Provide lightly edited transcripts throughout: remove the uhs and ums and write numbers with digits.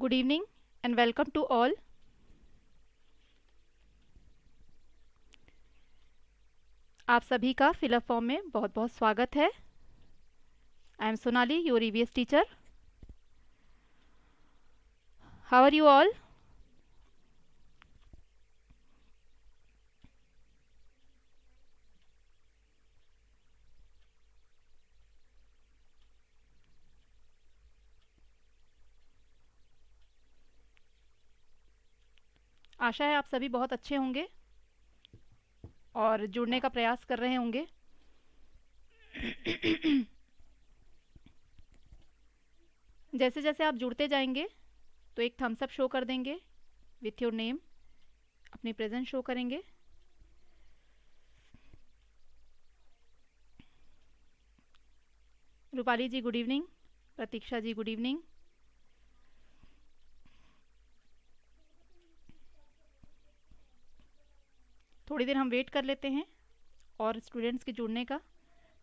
Good evening and welcome to all. आप सभी का फिलअप फॉर्म में बहुत बहुत स्वागत है। I am Sonali, your EVS teacher. How are you all? आशा है आप सभी बहुत अच्छे होंगे और जुड़ने का प्रयास कर रहे होंगे। जैसे जैसे आप जुड़ते जाएंगे तो एक थम्स अप शो कर देंगे विथ योर नेम, अपनी प्रेजेंस शो करेंगे। रूपाली जी गुड इवनिंग, प्रतीक्षा जी गुड इवनिंग। थोड़ी देर हम वेट कर लेते हैं और स्टूडेंट्स के जुड़ने का।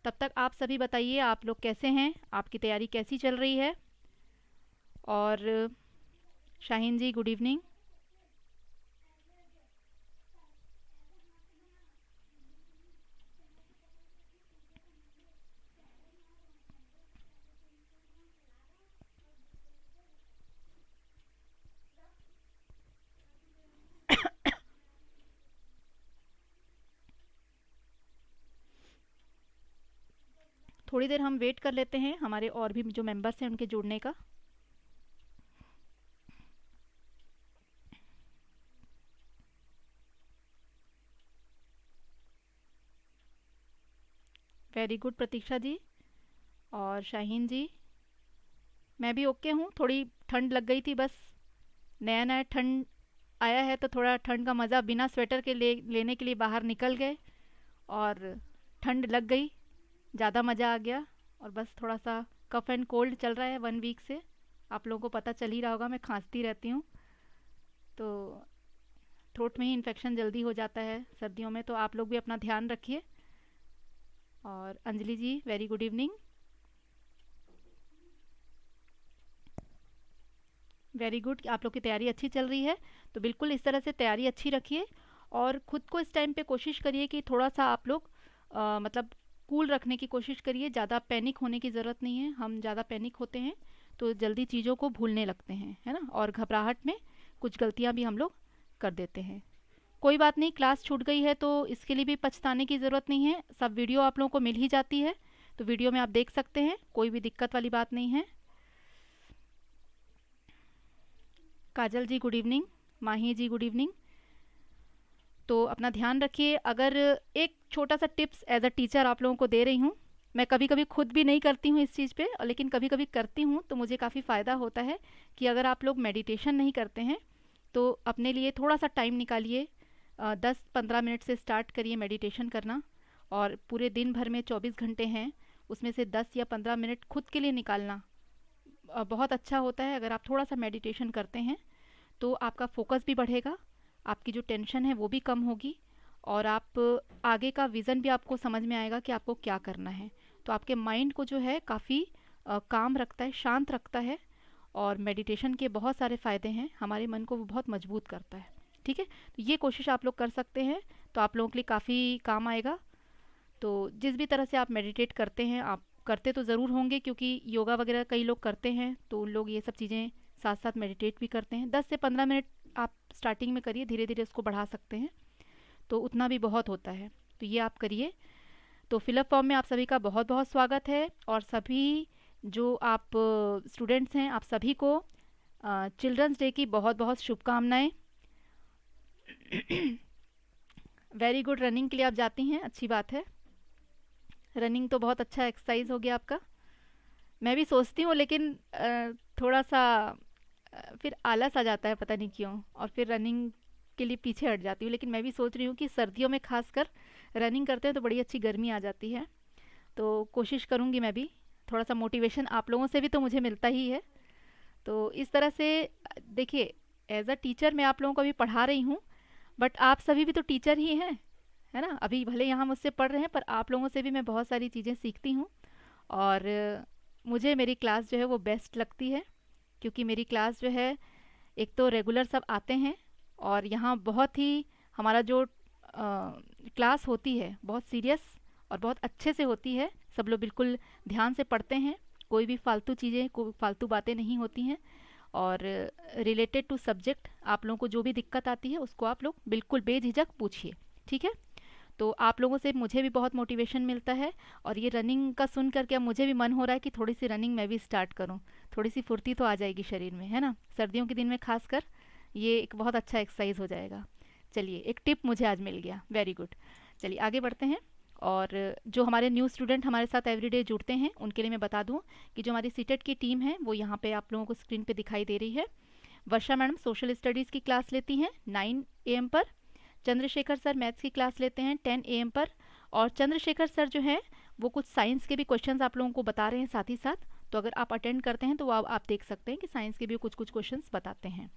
तब तक आप सभी बताइए आप लोग कैसे हैं, आपकी तैयारी कैसी चल रही है। और शाहीन जी गुड इवनिंग। थोड़ी देर हम वेट कर लेते हैं हमारे और भी जो मेंबर्स हैं उनके जुड़ने का। वेरी गुड प्रतीक्षा जी और शाहीन जी। मैं भी ओके हूँ। थोड़ी ठंड लग गई थी, बस नया नया ठंड आया है तो थोड़ा ठंड का मज़ा बिना स्वेटर के लेने के लिए बाहर निकल गए और ठंड लग गई, ज़्यादा मज़ा आ गया। और बस थोड़ा सा कफ एंड कोल्ड चल रहा है 1 वीक से। आप लोगों को पता चल ही रहा होगा, मैं खांसती रहती हूँ तो थ्रोट में ही इन्फेक्शन जल्दी हो जाता है सर्दियों में। तो आप लोग भी अपना ध्यान रखिए। और Anjali ji very good evening. Very good, आप लोग की तैयारी अच्छी चल रही है तो बिल्कुल इस तरह से तैयारी अच्छी रखिए और ख़ुद को इस टाइम पे कोशिश करिए कि थोड़ा सा आप लोग मतलब कूल रखने की कोशिश करिए। ज़्यादा पैनिक होने की ज़रूरत नहीं है। हम ज़्यादा पैनिक होते हैं तो जल्दी चीज़ों को भूलने लगते हैं, है ना, और घबराहट में कुछ गलतियाँ भी हम लोग कर देते हैं। कोई बात नहीं, क्लास छूट गई है तो इसके लिए भी पछताने की ज़रूरत नहीं है। सब वीडियो आप लोगों को मिल ही जाती है तो वीडियो में आप देख सकते हैं, कोई भी दिक्कत वाली बात नहीं है। काजल जी गुड इवनिंग, माही जी गुड इवनिंग। तो अपना ध्यान रखिए। अगर एक छोटा सा टिप्स एज अ टीचर आप लोगों को दे रही हूँ, मैं कभी कभी खुद भी नहीं करती हूँ इस चीज़ पे, लेकिन कभी कभी करती हूँ तो मुझे काफ़ी फ़ायदा होता है कि अगर आप लोग मेडिटेशन नहीं करते हैं तो अपने लिए थोड़ा सा टाइम निकालिए। 10-15 मिनट से स्टार्ट करिए मेडिटेशन करना और पूरे दिन भर में 24 घंटे हैं उसमें से 10 या 15 मिनट खुद के लिए निकालना बहुत अच्छा होता है। अगर आप थोड़ा सा मेडिटेशन करते हैं तो आपका फोकस भी बढ़ेगा, आपकी जो टेंशन है वो भी कम होगी और आप आगे का विज़न भी आपको समझ में आएगा कि आपको क्या करना है। तो आपके माइंड को जो है काफ़ी काम रखता है, शांत रखता है। और मेडिटेशन के बहुत सारे फ़ायदे हैं, हमारे मन को वो बहुत मजबूत करता है। ठीक है, तो ये कोशिश आप लोग कर सकते हैं तो आप लोगों के लिए काफ़ी काम आएगा। तो जिस भी तरह से आप मेडिटेट करते हैं, आप करते तो ज़रूर होंगे क्योंकि योगा वगैरह कई लोग करते हैं तो उन लोग ये सब चीज़ें साथ साथ मेडिटेट भी करते हैं। 10 से 15 मिनट आप स्टार्टिंग में करिए, धीरे धीरे उसको बढ़ा सकते हैं तो उतना भी बहुत होता है। तो ये आप करिए। तो फिलअप फॉर्म में आप सभी का बहुत बहुत स्वागत है और सभी जो आप स्टूडेंट्स हैं आप सभी को चिल्ड्रंस डे की बहुत बहुत शुभकामनाएं। वेरी गुड, रनिंग के लिए आप जाती हैं, अच्छी बात है। रनिंग तो बहुत अच्छा एक्सरसाइज हो गया आपका। मैं भी सोचती हूँ लेकिन थोड़ा सा फिर आलस आ जाता है, पता नहीं क्यों, और फिर रनिंग के लिए पीछे हट जाती हूँ। लेकिन मैं भी सोच रही हूँ कि सर्दियों में खासकर रनिंग करते हैं तो बड़ी अच्छी गर्मी आ जाती है। तो कोशिश करूँगी मैं भी। थोड़ा सा मोटिवेशन आप लोगों से भी तो मुझे मिलता ही है। तो इस तरह से देखिए, एज अ टीचर मैं आप लोगों को अभी पढ़ा रही हूँ बट आप सभी भी तो टीचर ही हैं, है ना। अभी भले यहाँ मुझसे पढ़ रहे हैं पर आप लोगों से भी मैं बहुत सारी चीज़ें सीखती हूँ और मुझे मेरी क्लास जो है वो बेस्ट लगती है क्योंकि मेरी क्लास जो है एक तो रेगुलर सब आते हैं और यहाँ बहुत ही हमारा जो क्लास होती है बहुत सीरियस और बहुत अच्छे से होती है। सब लोग बिल्कुल ध्यान से पढ़ते हैं, कोई भी फालतू चीज़ें, कोई फालतू बातें नहीं होती हैं। और रिलेटेड टू सब्जेक्ट आप लोगों को जो भी दिक्कत आती है उसको आप लोग बिल्कुल बेझिझक पूछिए, ठीक है। तो आप लोगों से मुझे भी बहुत मोटिवेशन मिलता है और ये रनिंग का सुन करके अब मुझे भी मन हो रहा है कि थोड़ी सी रनिंग मैं भी स्टार्ट करूं। थोड़ी सी फुर्ती तो आ जाएगी शरीर में, है ना। सर्दियों के दिन में खासकर ये एक बहुत अच्छा एक्सरसाइज हो जाएगा। चलिए, एक टिप मुझे आज मिल गया, वेरी गुड। चलिए आगे बढ़ते हैं। और जो हमारे न्यू स्टूडेंट हमारे साथ एवरीडे जुड़ते हैं उनके लिए मैं बता दूं कि जो हमारी सीटेट की टीम है वो यहाँ पे आप लोगों को स्क्रीन पे दिखाई दे रही है। वर्षा मैडम सोशल स्टडीज़ की क्लास लेती हैं 9 AM पर। चंद्रशेखर सर मैथ्स की क्लास लेते हैं 10 AM पर। और चंद्रशेखर सर जो है वो कुछ साइंस के भी क्वेश्चंस आप लोगों को बता रहे हैं साथ ही साथ। तो अगर आप अटेंड करते हैं तो आप देख सकते हैं कि साइंस के भी कुछ कुछ क्वेश्चंस बताते हैं।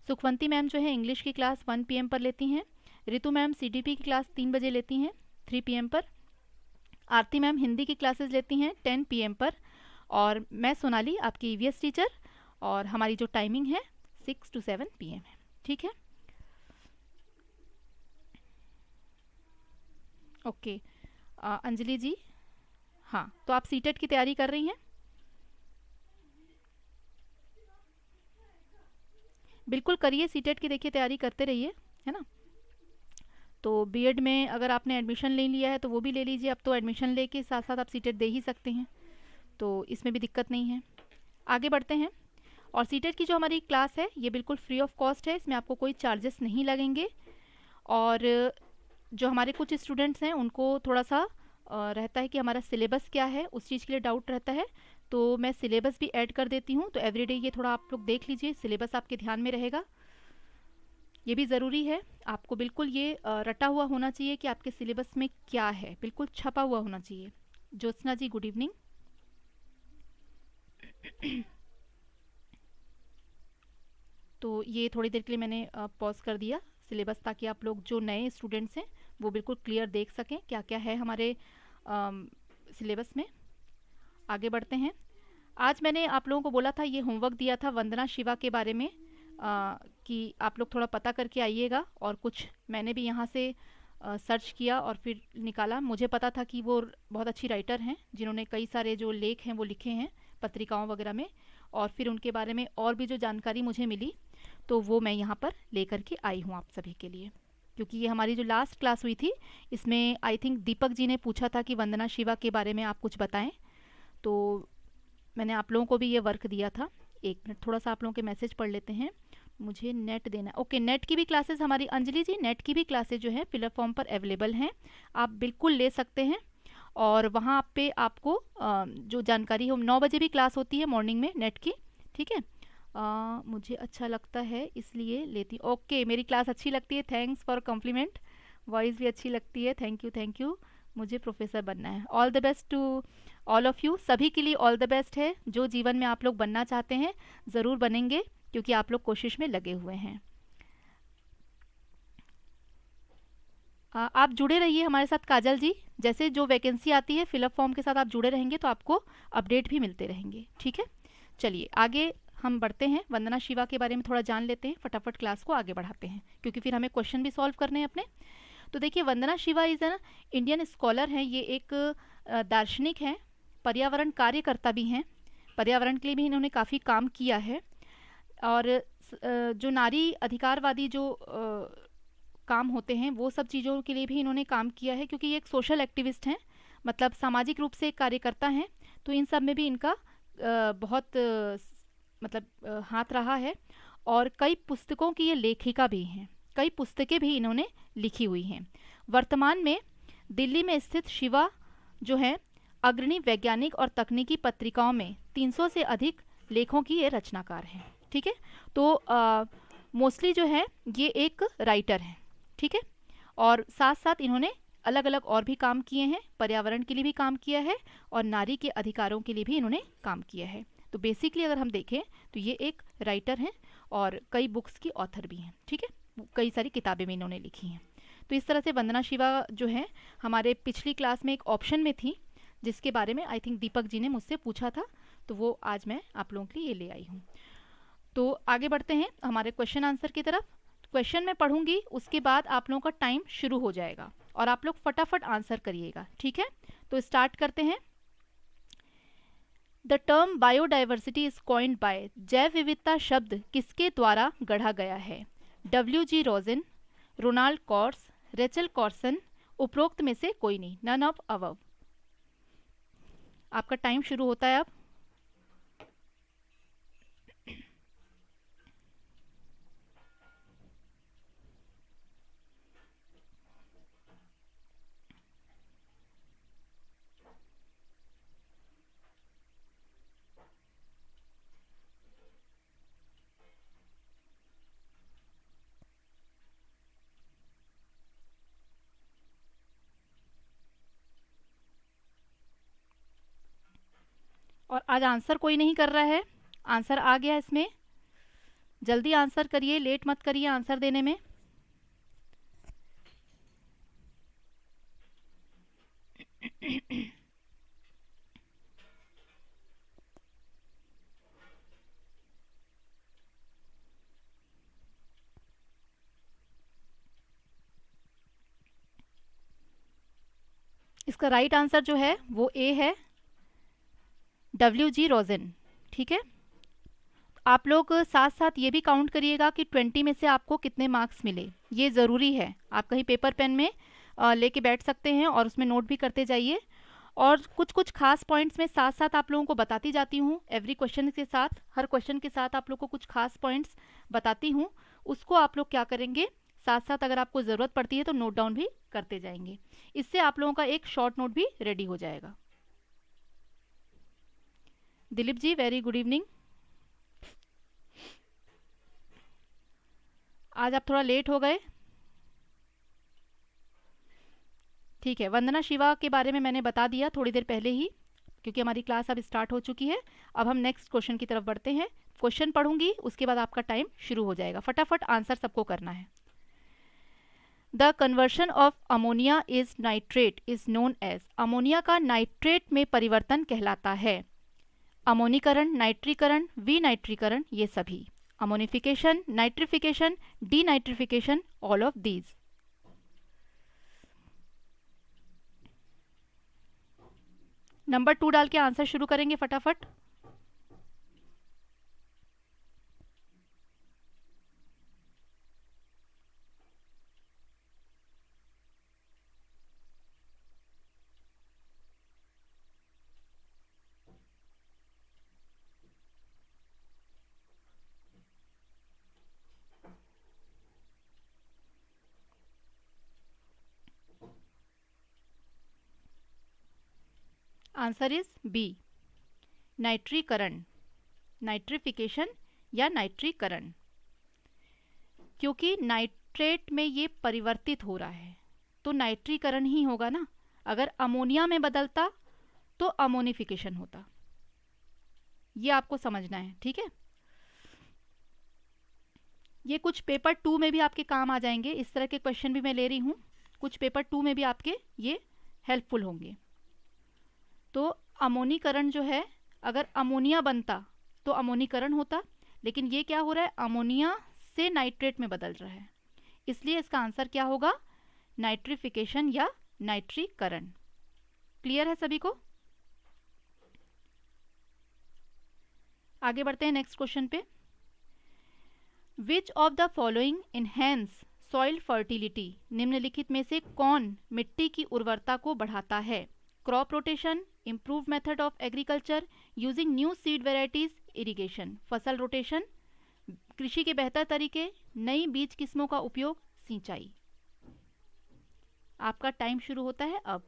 सुखवंती मैम जो है इंग्लिश की क्लास 1 PM पर लेती हैं। रितु मैम CDP की क्लास 3 बजे लेती हैं 3 PM पर। आरती मैम हिंदी की क्लासेस लेती हैं 10 PM पर। और मैं सोनाली आपकी EVS टीचर, और हमारी जो टाइमिंग है 6 to 7 PM है, ठीक है। ओके अंजलि जी, हाँ तो आप सीटेट की तैयारी कर रही हैं? बिल्कुल करिए, सीटेट की देखिए तैयारी करते रहिए, है ना। तो बीएड में अगर आपने एडमिशन ले लिया है तो वो भी ले लीजिए। अब तो एडमिशन लेके साथ साथ आप सीटेट दे ही सकते हैं, तो इसमें भी दिक्कत नहीं है। आगे बढ़ते हैं। और सीटेट की जो हमारी क्लास है ये बिल्कुल फ्री ऑफ कॉस्ट है, इसमें आपको कोई चार्जेस नहीं लगेंगे। और जो हमारे कुछ स्टूडेंट्स हैं उनको थोड़ा सा रहता है कि हमारा सिलेबस क्या है, उस चीज़ के लिए डाउट रहता है, तो मैं सिलेबस भी ऐड कर देती हूँ। तो एवरीडे ये थोड़ा आप लोग देख लीजिए, सिलेबस आपके ध्यान में रहेगा, ये भी ज़रूरी है। आपको बिल्कुल ये रटा हुआ होना चाहिए कि आपके सिलेबस में क्या है, बिल्कुल छपा हुआ होना चाहिए। ज्योत्सना जी गुड इवनिंग। तो ये थोड़ी देर के लिए मैंने पॉज कर दिया सिलेबस, ताकि आप लोग जो नए स्टूडेंट्स हैं वो बिल्कुल क्लियर देख सकें क्या क्या है हमारे सिलेबस में। आगे बढ़ते हैं। आज मैंने आप लोगों को बोला था, ये होमवर्क दिया था वंदना शिवा के बारे में, कि आप लोग थोड़ा पता करके आइएगा। और कुछ मैंने भी यहाँ से सर्च किया और फिर निकाला। मुझे पता था कि वो बहुत अच्छी राइटर हैं जिन्होंने कई सारे जो लेख हैं वो लिखे हैं पत्रिकाओं वगैरह में। और फिर उनके बारे में और भी जो जानकारी मुझे मिली तो वो मैं यहाँ पर लेकर के आई हूँ आप सभी के लिए। क्योंकि ये हमारी जो लास्ट क्लास हुई थी इसमें आई थिंक दीपक जी ने पूछा था कि वंदना शिवा के बारे में आप कुछ बताएं, तो मैंने आप लोगों को भी ये वर्क दिया था। एक मिनट थोड़ा सा आप लोगों के मैसेज पढ़ लेते हैं, मुझे नेट देना। ओके, नेट की भी क्लासेस हमारी अंजलि जी, नेट की भी क्लासेस जो है फिलअप फॉर्म पर अवेलेबल हैं, आप बिल्कुल ले सकते हैं। और वहाँ पे आपको जो जानकारी हो, 9 बजे भी क्लास होती है मॉर्निंग में नेट की, ठीक है। मुझे अच्छा लगता है इसलिए लेती। ओके, मेरी क्लास अच्छी लगती है, थैंक्स फॉर कॉम्प्लीमेंट। वॉइस भी अच्छी लगती है, थैंक यू थैंक यू। मुझे प्रोफेसर बनना है। All the best to all of you, सभी के लिए ऑल द बेस्ट है। जो जीवन में आप लोग बनना चाहते हैं ज़रूर बनेंगे, क्योंकि आप लोग कोशिश में लगे हुए हैं। आप जुड़े रहिए हमारे साथ काजल जी, जैसे जो वैकेंसी आती है फिलअप फॉर्म के साथ आप जुड़े रहेंगे तो आपको अपडेट भी मिलते रहेंगे, ठीक है। चलिए आगे हम बढ़ते हैं, वंदना शिवा के बारे में थोड़ा जान लेते हैं, फटाफट क्लास को आगे बढ़ाते हैं क्योंकि फिर हमें क्वेश्चन भी सॉल्व करने हैं अपने। तो देखिए, Vandana Shiva is an Indian scholar हैं, ये एक दार्शनिक हैं, पर्यावरण कार्यकर्ता भी हैं, पर्यावरण के लिए भी इन्होंने काफ़ी काम किया है। और जो नारी अधिकारवादी जो काम होते हैं वो सब चीज़ों के लिए भी इन्होंने काम किया है, क्योंकि ये एक सोशल एक्टिविस्ट हैं, मतलब सामाजिक रूप से एक कार्यकर्ता हैं। तो इन सब में भी इनका बहुत मतलब हाथ रहा है। और कई पुस्तकों की ये लेखिका भी हैं, कई पुस्तकें भी इन्होंने लिखी हुई हैं। वर्तमान में दिल्ली में स्थित शिवा जो है अग्रणी वैज्ञानिक और तकनीकी पत्रिकाओं में 300 से अधिक लेखों की ये रचनाकार हैं, ठीक है। तो मोस्टली जो है ये एक राइटर हैं, ठीक है। और साथ साथ इन्होंने अलग अलग और भी काम किए हैं, पर्यावरण के लिए भी काम किया है और नारी के अधिकारों के लिए भी इन्होंने काम किया है। तो बेसिकली अगर हम देखें तो ये एक राइटर हैं और कई बुक्स की ऑथर भी हैं, ठीक है, कई सारी किताबें भी इन्होंने लिखी हैं। तो इस तरह से वंदना शिवा जो है हमारे पिछली क्लास में एक ऑप्शन में थी, जिसके बारे में आई थिंक दीपक जी ने मुझसे पूछा था, तो वो आज मैं आप लोगों के लिए ये ले आई हूँ। तो आगे बढ़ते हैं हमारे क्वेश्चन आंसर की तरफ। क्वेश्चन मैं पढ़ूंगी, उसके बाद आप लोगों का टाइम शुरू हो जाएगा और आप लोग फटाफट आंसर करिएगा, ठीक है। तो स्टार्ट करते हैं। The term biodiversity is coined by, जैव विविधता शब्द किसके द्वारा गढ़ा गया है? W.G. रोजिन, रोनाल्ड कॉर्स, रेचल कॉर्सन, उपरोक्त में से कोई नहीं, नन ऑफ अबव। आपका टाइम शुरू होता है अब। और आज आंसर कोई नहीं कर रहा है, आंसर आ गया इसमें। जल्दी आंसर करिए, लेट मत करिए आंसर देने में। इसका राइट आंसर जो है वो ए है, W.G. रोजिन, ठीक है। आप लोग साथ साथ ये भी काउंट करिएगा कि 20 में से आपको कितने मार्क्स मिले, ये ज़रूरी है। आप कहीं पेपर पेन में लेके बैठ सकते हैं और उसमें नोट भी करते जाइए। और कुछ कुछ खास पॉइंट्स में साथ साथ आप लोगों को बताती जाती हूँ, एवरी क्वेश्चन के साथ, हर क्वेश्चन के साथ आप लोग को कुछ खास पॉइंट्स बताती हूँ। उसको आप लोग क्या करेंगे, साथ साथ अगर आपको ज़रूरत पड़ती है तो नोट डाउन भी करते जाएंगे। इससे आप लोगों का एक शॉर्ट नोट भी रेडी हो जाएगा। Dilip ji, very good evening. आज आप थोड़ा लेट हो गए, ठीक है। वंदना शिवा के बारे में मैंने बता दिया थोड़ी देर पहले ही, क्योंकि हमारी क्लास अब स्टार्ट हो चुकी है। अब हम नेक्स्ट क्वेश्चन की तरफ बढ़ते हैं। क्वेश्चन पढ़ूंगी, उसके बाद आपका टाइम शुरू हो जाएगा, फटाफट आंसर सबको करना है। The conversion of ammonia is nitrate is known as, ammonia का नाइट्रेट में परिवर्तन कहलाता है अमोनीकरण, नाइट्रीकरण, विनाइट्रीकरण, ये सभी। Ammonification, nitrification, denitrification, all of these. Number 2 डाल के आंसर शुरू करेंगे फटाफट। आंसर इज बी, नाइट्रीकरण, नाइट्रिफिकेशन या नाइट्रीकरण। क्योंकि नाइट्रेट में ये परिवर्तित हो रहा है तो नाइट्रीकरण ही होगा ना। अगर अमोनिया में बदलता तो अमोनिफिकेशन होता, ये आपको समझना है, ठीक है। ये कुछ पेपर 2 में भी आपके काम आ जाएंगे, इस तरह के क्वेश्चन भी मैं ले रही हूँ, कुछ पेपर 2 में भी आपके ये हेल्पफुल होंगे। तो अमोनीकरण जो है, अगर अमोनिया बनता तो अमोनीकरण होता, लेकिन ये क्या हो रहा है, अमोनिया से नाइट्रेट में बदल रहा है, इसलिए इसका आंसर क्या होगा, नाइट्रिफिकेशन या नाइट्रीकरण। क्लियर है सभी को? आगे बढ़ते हैं नेक्स्ट क्वेश्चन पे। विच of the following enhance soil fertility, निम्नलिखित में से कौन मिट्टी की उर्वरता को बढ़ाता है? Crop rotation, improve method of agriculture, using new seed varieties, irrigation. फसल रोटेशन, कृषि के बेहतर तरीके, नई बीज किस्मों का उपयोग, सिंचाई। आपका टाइम शुरू होता है अब।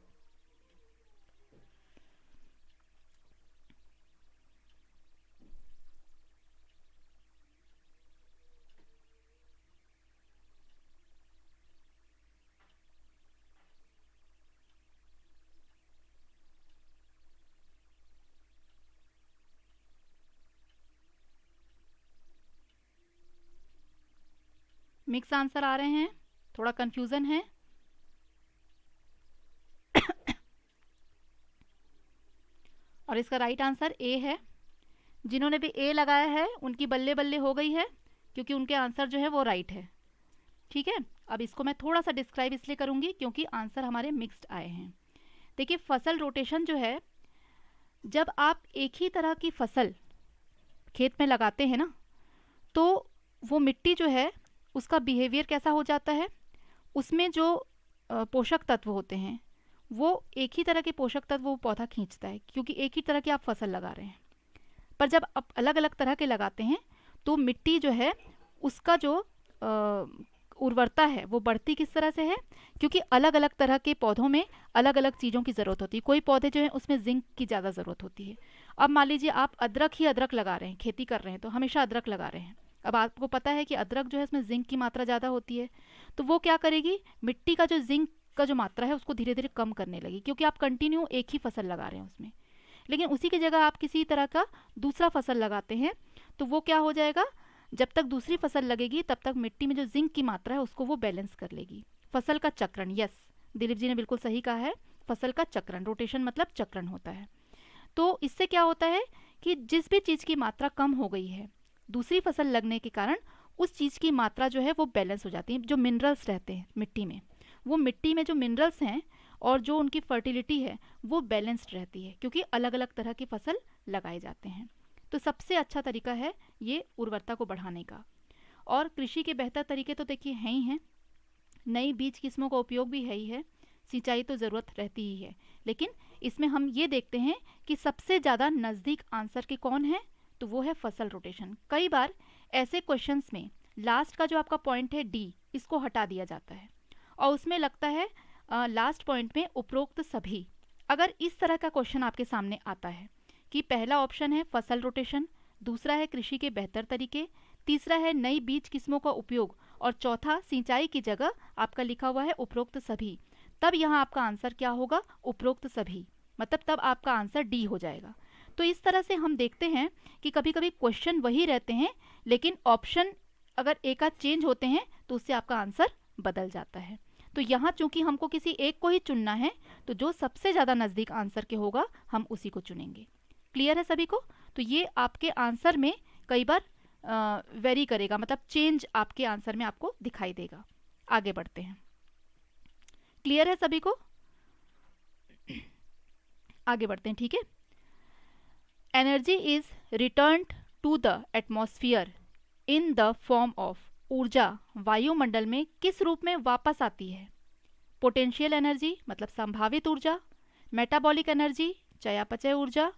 मिक्स आंसर आ रहे हैं, थोड़ा कंफ्यूजन है। और इसका राइट आंसर ए है, जिन्होंने भी ए लगाया है उनकी बल्ले बल्ले हो गई है, क्योंकि उनके आंसर जो है वो राइट है। ठीक है, अब इसको मैं थोड़ा सा डिस्क्राइब इसलिए करूँगी क्योंकि आंसर हमारे मिक्स्ड आए हैं। देखिए, फसल रोटेशन जो है, जब आप एक ही तरह की फसल खेत में लगाते हैं ना, तो वो मिट्टी जो है उसका बिहेवियर कैसा हो जाता है, उसमें जो पोषक तत्व होते हैं वो एक ही तरह के पोषक तत्व वो पौधा खींचता है, क्योंकि एक ही तरह की आप फसल लगा रहे हैं। पर जब आप अलग अलग तरह के लगाते हैं तो मिट्टी जो है उसका जो उर्वरता है वो बढ़ती किस तरह से है, क्योंकि अलग अलग तरह के पौधों में अलग अलग चीज़ों की ज़रूरत होती है। कोई पौधे जो है उसमें जिंक की ज़्यादा ज़रूरत होती है। अब मान लीजिए आप अदरक ही अदरक लगा रहे हैं, खेती कर रहे हैं तो हमेशा अदरक लगा रहे हैं। अब आपको पता है कि अदरक जो है उसमें जिंक की मात्रा ज़्यादा होती है, तो वो क्या करेगी, मिट्टी का जो जिंक का जो मात्रा है उसको धीरे धीरे कम करने लगी, क्योंकि आप कंटिन्यू एक ही फसल लगा रहे हैं उसमें। लेकिन उसी की जगह आप किसी तरह का दूसरा फसल लगाते हैं तो वो क्या हो जाएगा, जब तक दूसरी फसल लगेगी तब तक मिट्टी में जो जिंक की मात्रा है उसको वो बैलेंस कर लेगी। फसल का चक्रण, यस दिलीप जी ने बिल्कुल सही कहा है, फसल का चक्रण, रोटेशन मतलब चक्रण होता है। तो इससे क्या होता है कि जिस भी चीज़ की मात्रा कम हो गई है दूसरी फसल लगने के कारण, उस चीज़ की मात्रा जो है वो बैलेंस हो जाती है। जो मिनरल्स रहते हैं मिट्टी में, वो मिट्टी में जो मिनरल्स हैं और जो उनकी फर्टिलिटी है वो बैलेंस्ड रहती है, क्योंकि अलग अलग तरह की फसल लगाए जाते हैं। तो सबसे अच्छा तरीका है ये उर्वरता को बढ़ाने का। और कृषि के बेहतर तरीके तो देखिए हैं ही हैं, नई बीज किस्मों का उपयोग भी है ही है, सिंचाई तो ज़रूरत रहती ही है। लेकिन इसमें हम ये देखते हैं कि सबसे ज़्यादा नज़दीक आंसर के कौन है, तो वो है फसल रोटेशन। कई बार ऐसे क्वेश्चंस में लास्ट का जो आपका पॉइंट है डी, इसको हटा दिया जाता है और उसमें लगता है लास्ट पॉइंट में उपरोक्त सभी। अगर इस तरह का क्वेश्चन आपके सामने आता है कि पहला ऑप्शन है फसल रोटेशन, दूसरा है कृषि के बेहतर तरीके, तीसरा है नई बीज किस्मों का उपयोग और चौथा सिंचाई की जगह आपका लिखा हुआ है उपरोक्त सभी, तब यहाँ आपका आंसर क्या होगा, उपरोक्त सभी, मतलब तब आपका आंसर डी हो जाएगा। तो इस तरह से हम देखते हैं कि कभी कभी क्वेश्चन वही रहते हैं लेकिन ऑप्शन अगर एक आध चेंज होते हैं तो उससे आपका आंसर बदल जाता है। तो यहाँ चूंकि हमको किसी एक को ही चुनना है तो जो सबसे ज़्यादा नज़दीक आंसर के होगा हम उसी को चुनेंगे। क्लियर है सभी को? तो ये आपके आंसर में कई बार वेरी करेगा, मतलब चेंज आपके आंसर में आपको दिखाई देगा। आगे बढ़ते हैं। क्लियर है सभी को? आगे बढ़ते हैं, ठीक है। Energy is returned to the atmosphere in the form of, ऊर्जा वायुमंडल में किस रूप में वापस आती है? पोटेंशियल एनर्जी मतलब संभावित ऊर्जा, मेटाबॉलिक एनर्जी चयापचय ऊर्जा,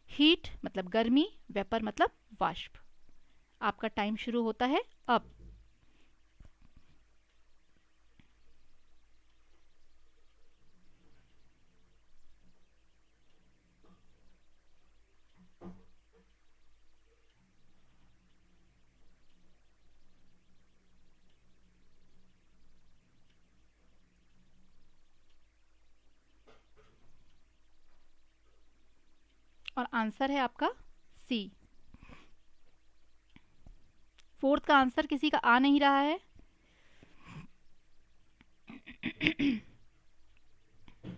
हीट मतलब गर्मी, वेपर मतलब वाष्प। आपका टाइम शुरू होता है अब। और आंसर है आपका सी। फोर्थ का आंसर किसी का आ नहीं रहा है।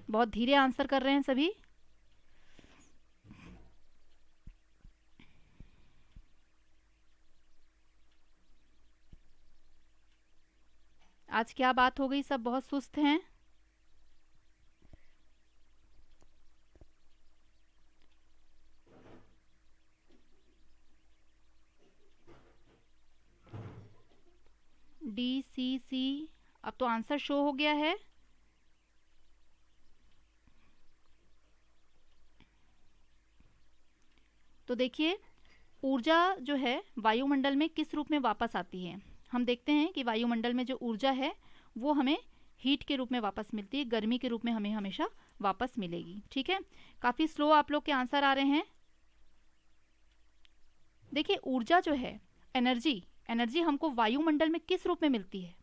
बहुत धीरे आंसर कर रहे हैं सभी। आज क्या बात हो गई, सब बहुत सुस्त हैं। डी सी सी, अब तो आंसर शो हो गया है। तो देखिए, ऊर्जा जो है वायुमंडल में किस रूप में वापस आती है। हम देखते हैं कि वायुमंडल में जो ऊर्जा है वो हमें हीट के रूप में वापस मिलती है, गर्मी के रूप में हमें हमेशा वापस मिलेगी। ठीक है, काफ़ी स्लो आप लोग के आंसर आ रहे हैं। देखिए, ऊर्जा जो है एनर्जी, एनर्जी हमको वायुमंडल में किस रूप में मिलती है?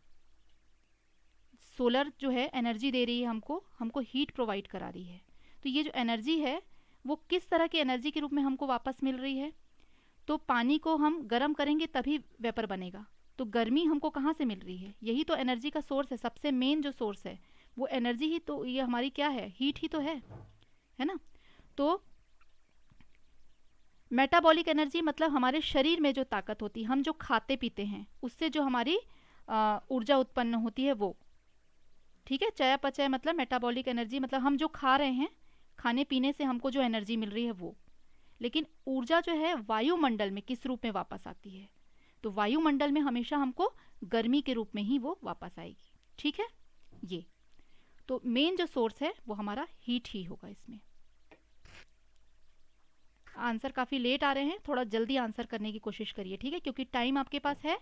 सोलर जो है एनर्जी दे रही है हमको, हमको हीट प्रोवाइड करा रही है। तो ये जो एनर्जी है वो किस तरह की एनर्जी के रूप में हमको वापस मिल रही है? तो पानी को हम गर्म करेंगे तभी वेपर बनेगा, तो गर्मी हमको कहाँ से मिल रही है? यही तो एनर्जी का सोर्स है, सबसे मेन जो सोर्स है वो एनर्जी ही तो, ये हमारी क्या है, हीट ही तो है ना। तो मेटाबॉलिक एनर्जी मतलब हमारे शरीर में जो ताकत होती है, हम जो खाते पीते हैं उससे जो हमारी ऊर्जा उत्पन्न होती है वो, ठीक है। चयापचय मतलब मेटाबॉलिक एनर्जी मतलब हम जो खा रहे हैं, खाने पीने से हमको जो एनर्जी मिल रही है वो। लेकिन ऊर्जा जो है वायुमंडल में किस रूप में वापस आती है, तो वायुमंडल में हमेशा हमको गर्मी के रूप में ही वो वापस आएगी, ठीक है। ये तो मेन जो सोर्स है वो हमारा हीट ही होगा इसमें। आंसर काफ़ी लेट आ रहे हैं, थोड़ा जल्दी आंसर करने की कोशिश करिए, ठीक है, क्योंकि टाइम आपके पास है,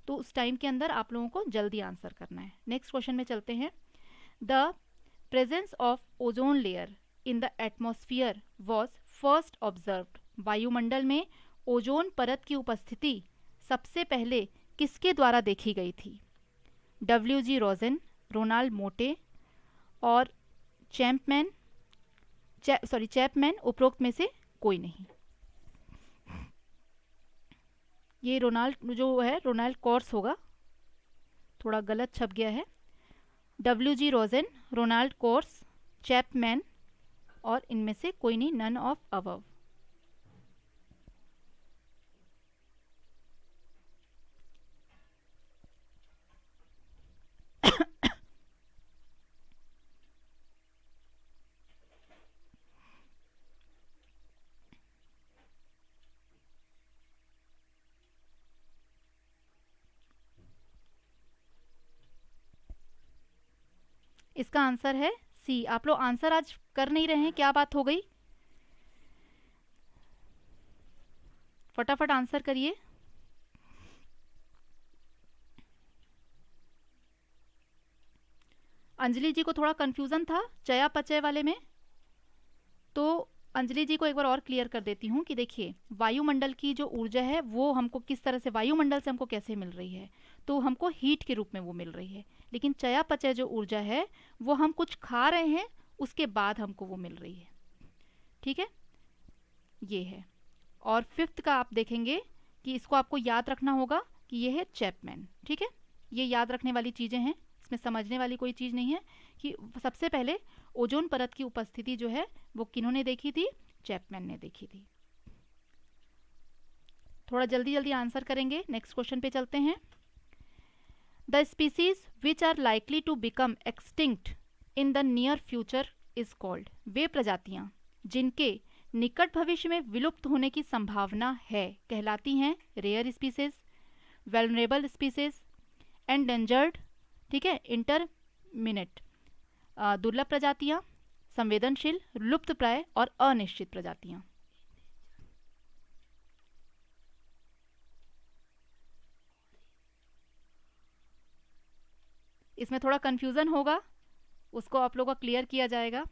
तो उस टाइम के अंदर आप लोगों को जल्दी आंसर करना है। नेक्स्ट क्वेश्चन में चलते हैं। The presence of ozone layer in the atmosphere was first observed. वायुमंडल में ओजोन परत की उपस्थिति सबसे पहले किसके द्वारा देखी गई थी? डब्ल्यू.जी. रोजन, रोनाल्ड मोटे और चैपमैन, उपरोक्त में से कोई नहीं। ये रोनाल्ड जो है रोनाल्ड कोर्स होगा, थोड़ा गलत छप गया है। डब्ल्यू.जी. रोजन, रोनाल्ड कोर्स, चैपमैन और इनमें से कोई नहीं, नन ऑफ अबव। इसका आंसर है सी। आप लोग आंसर आज कर नहीं रहे हैं, क्या बात हो गई? फटाफट आंसर करिए। अंजलि जी को थोड़ा कंफ्यूजन था चयापचय वाले में, तो अंजलि जी को एक बार और क्लियर कर देती हूँ कि देखिए वायुमंडल की जो ऊर्जा है वो हमको किस तरह से, वायुमंडल से हमको कैसे मिल रही है, तो हमको हीट के रूप में वो मिल रही है। लेकिन चयापचय जो ऊर्जा है वो हम कुछ खा रहे हैं उसके बाद हमको वो मिल रही है, ठीक है, ये है। और फिफ्थ का आप देखेंगे कि इसको आपको याद रखना होगा कि ये है चैपमैन, ठीक है। ये याद रखने वाली चीज़ें हैं, इसमें समझने वाली कोई चीज़ नहीं है कि सबसे पहले ओजोन परत की उपस्थिति जो है वो किन्होंने देखी थी? चैपमैन ने देखी थी। थोड़ा जल्दी जल्दी आंसर करेंगे। नेक्स्ट क्वेश्चन पे चलते हैं। The species which are likely to become extinct in the near future is called. वे प्रजातियां जिनके निकट भविष्य में विलुप्त होने की संभावना है कहलाती हैं rare species, vulnerable species, endangered, ठीक है, इंटरमिनेट, दुर्लभ प्रजातियां, संवेदनशील, लुप्त प्राय और अनिश्चित प्रजातियां। इसमें थोड़ा कंफ्यूजन होगा, उसको आप लोगों का क्लियर किया जाएगा।